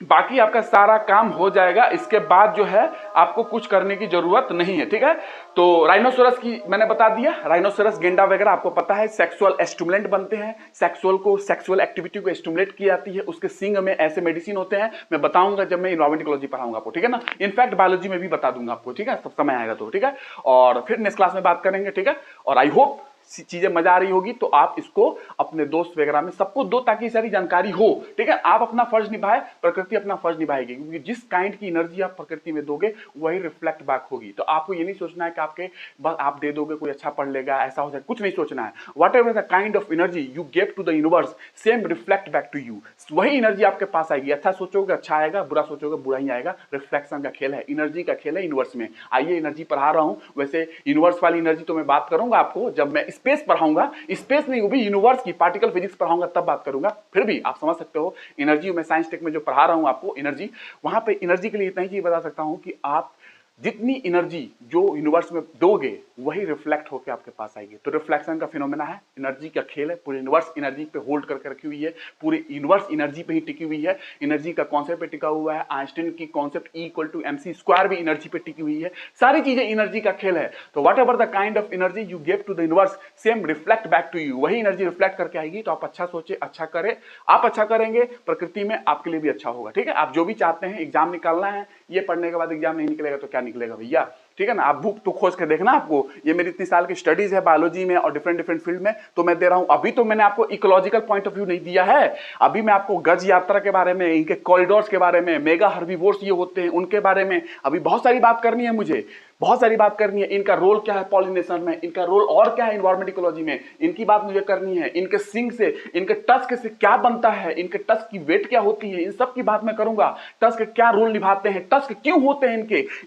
बाकी आपका सारा काम हो जाएगा, इसके बाद जो है आपको कुछ करने की जरूरत नहीं है, ठीक है। तो राइनोसोरस की मैंने बता दिया, राइनोसोरस गेंडा वगैरह आपको पता है सेक्सुअल स्टिमुलेंट बनते हैं, सेक्सुअल एक्टिविटी को स्टिमुलेट की जाती है, उसके सींग में ऐसे मेडिसिन होते हैं, मैं बताऊंगा जब मैं इन्वायरमेंट इकोलॉजी पढ़ाऊंगा आपको, ठीक है ना। इनफैक्ट बायोलॉजी में भी बता दूंगा आपको, ठीक है, सब समय आएगा तो, ठीक है। और फिर नेक्स्ट क्लास में बात करेंगे, ठीक है। और आई होप चीजें मजा आ रही होगी, तो आप इसको अपने दोस्त वगैरह में सबको दो ताकि सारी जानकारी हो, ठीक है। आप अपना फर्ज निभाए, प्रकृति अपना फर्ज निभाएगी, क्योंकि जिस काइंड की एनर्जी आप प्रकृति में दोगे वही रिफ्लेक्ट बैक होगी। तो आपको ये नहीं सोचना है कि आपके बस आप दे दोगे कोई अच्छा पढ़ लेगा, ऐसा हो जाए, कुछ नहीं सोचना है। Whatever the kind of energy you give to the universe same reflect back to you, वही एनर्जी आपके पास आएगी। अच्छा सोचोगे अच्छा आएगा, बुरा सोचोगे बुरा ही आएगा। रिफ्लेक्शन का खेल है, एनर्जी का खेल है यूनिवर्स में। आइए एनर्जी पढ़ा रहा हूं, वैसे यूनिवर्स वाली एनर्जी तो मैं बात करूंगा आपको जब मैं स्पेस पढ़ाऊंगा, स्पेस नहीं वो भी यूनिवर्स की पार्टिकल फिजिक्स पढ़ाऊंगा तब बात करूंगा। फिर भी आप समझ सकते हो एनर्जी मैं साइंस टेक में जो पढ़ा रहा हूं आपको एनर्जी, वहां पे एनर्जी के लिए इतना ही चीज बता सकता हूं कि आप जितनी एनर्जी जो यूनिवर्स में दोगे वही रिफ्लेक्ट होकर आपके पास आएगी। तो रिफ्लेक्शन का फिनोमेना है, एनर्जी का खेल है, पूरे यूनिवर्स एनर्जी पे होल्ड करके रखी हुई है, पूरी यूनिवर्स एनर्जी पे ही टिकी हुई है। एनर्जी का कॉन्सेप्ट पे टिका हुआ है, आइंस्टाइन की कॉन्सेप्ट E=mc² भी एनर्जी पे टिकी हुई है। सारी चीजें एनर्जी का खेल है। तो whatever the kind of energy you give to the universe same reflect back to you, वही एनर्जी रिफ्लेक्ट करके आएगी। तो आप अच्छा सोचे, अच्छा करें, आप अच्छा करेंगे प्रकृति में आपके लिए भी अच्छा होगा, ठीक है। आप जो भी चाहते हैं, एग्जाम निकालना है, ये पढ़ने के बाद एग्जाम नहीं निकलेगा तो क्या निकलेगा भैया, ठीक है ना। आप बुक तो खोज के देखना, आपको ये मेरी इतनी साल की स्टडीज है बायोलॉजी में और डिफरेंट फील्ड में, तो मैं दे रहा हूं। अभी तो मैंने आपको इकोलॉजिकल पॉइंट ऑफ व्यू नहीं दिया है, अभी मैं आपको गज यात्रा के बारे में, इनके कॉरिडोर्स के बारे में, मेगा हर्बीवोर्स ये होते हैं उनके बारे में अभी बहुत सारी बात करनी है मुझे, बहुत सारी बात करनी है। इनका रोल क्या है पॉलिनेशन में, इनका रोल और क्या है इन्वायरमेंट इकोलॉजी में, इनकी बात मुझे करनी है। इनके सिंग से, इनके टस्क से क्या बनता है, इनके टस्क की वेट क्या होती है, इन सब की बात मैं करूंगा। टस्क क्या रोल निभाते हैं, टस्क क्यों होते हैं,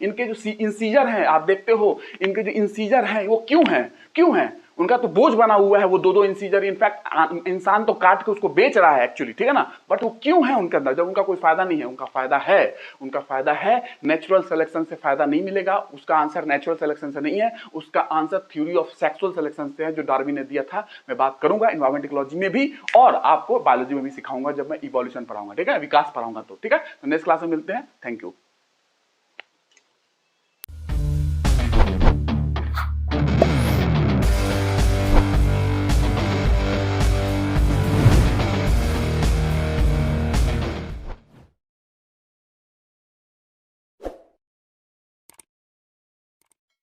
इनके जो इंसीजर हैं आप देखते हो, इनके जो इंसीजर हैं वो क्यों हैं, उनका तो बोझ बना हुआ है वो दो इंसीजर। इनफैक्ट इंसान तो काट के उसको बेच रहा है एक्चुअली, ठीक है ना। बट वो क्यों है उनके अंदर, जब उनका कोई फायदा नहीं है। उनका फायदा है नेचुरल सिलेक्शन से फायदा नहीं मिलेगा। उसका आंसर नेचुरल सिलेक्शन से नहीं है, उसका answer theory of sexual selection से है जो डार्विन ने दिया था। मैं बात करूंगा एनवायरमेंट इकोलॉजी में भी और आपको बायोलॉजी में भी सिखाऊंगा जब मैं इवोल्यूशन पढ़ाऊंगा, ठीक है, विकास पढ़ाऊंगा तो, ठीक है। तो नेक्स्ट क्लास में मिलते हैं, थैंक यू।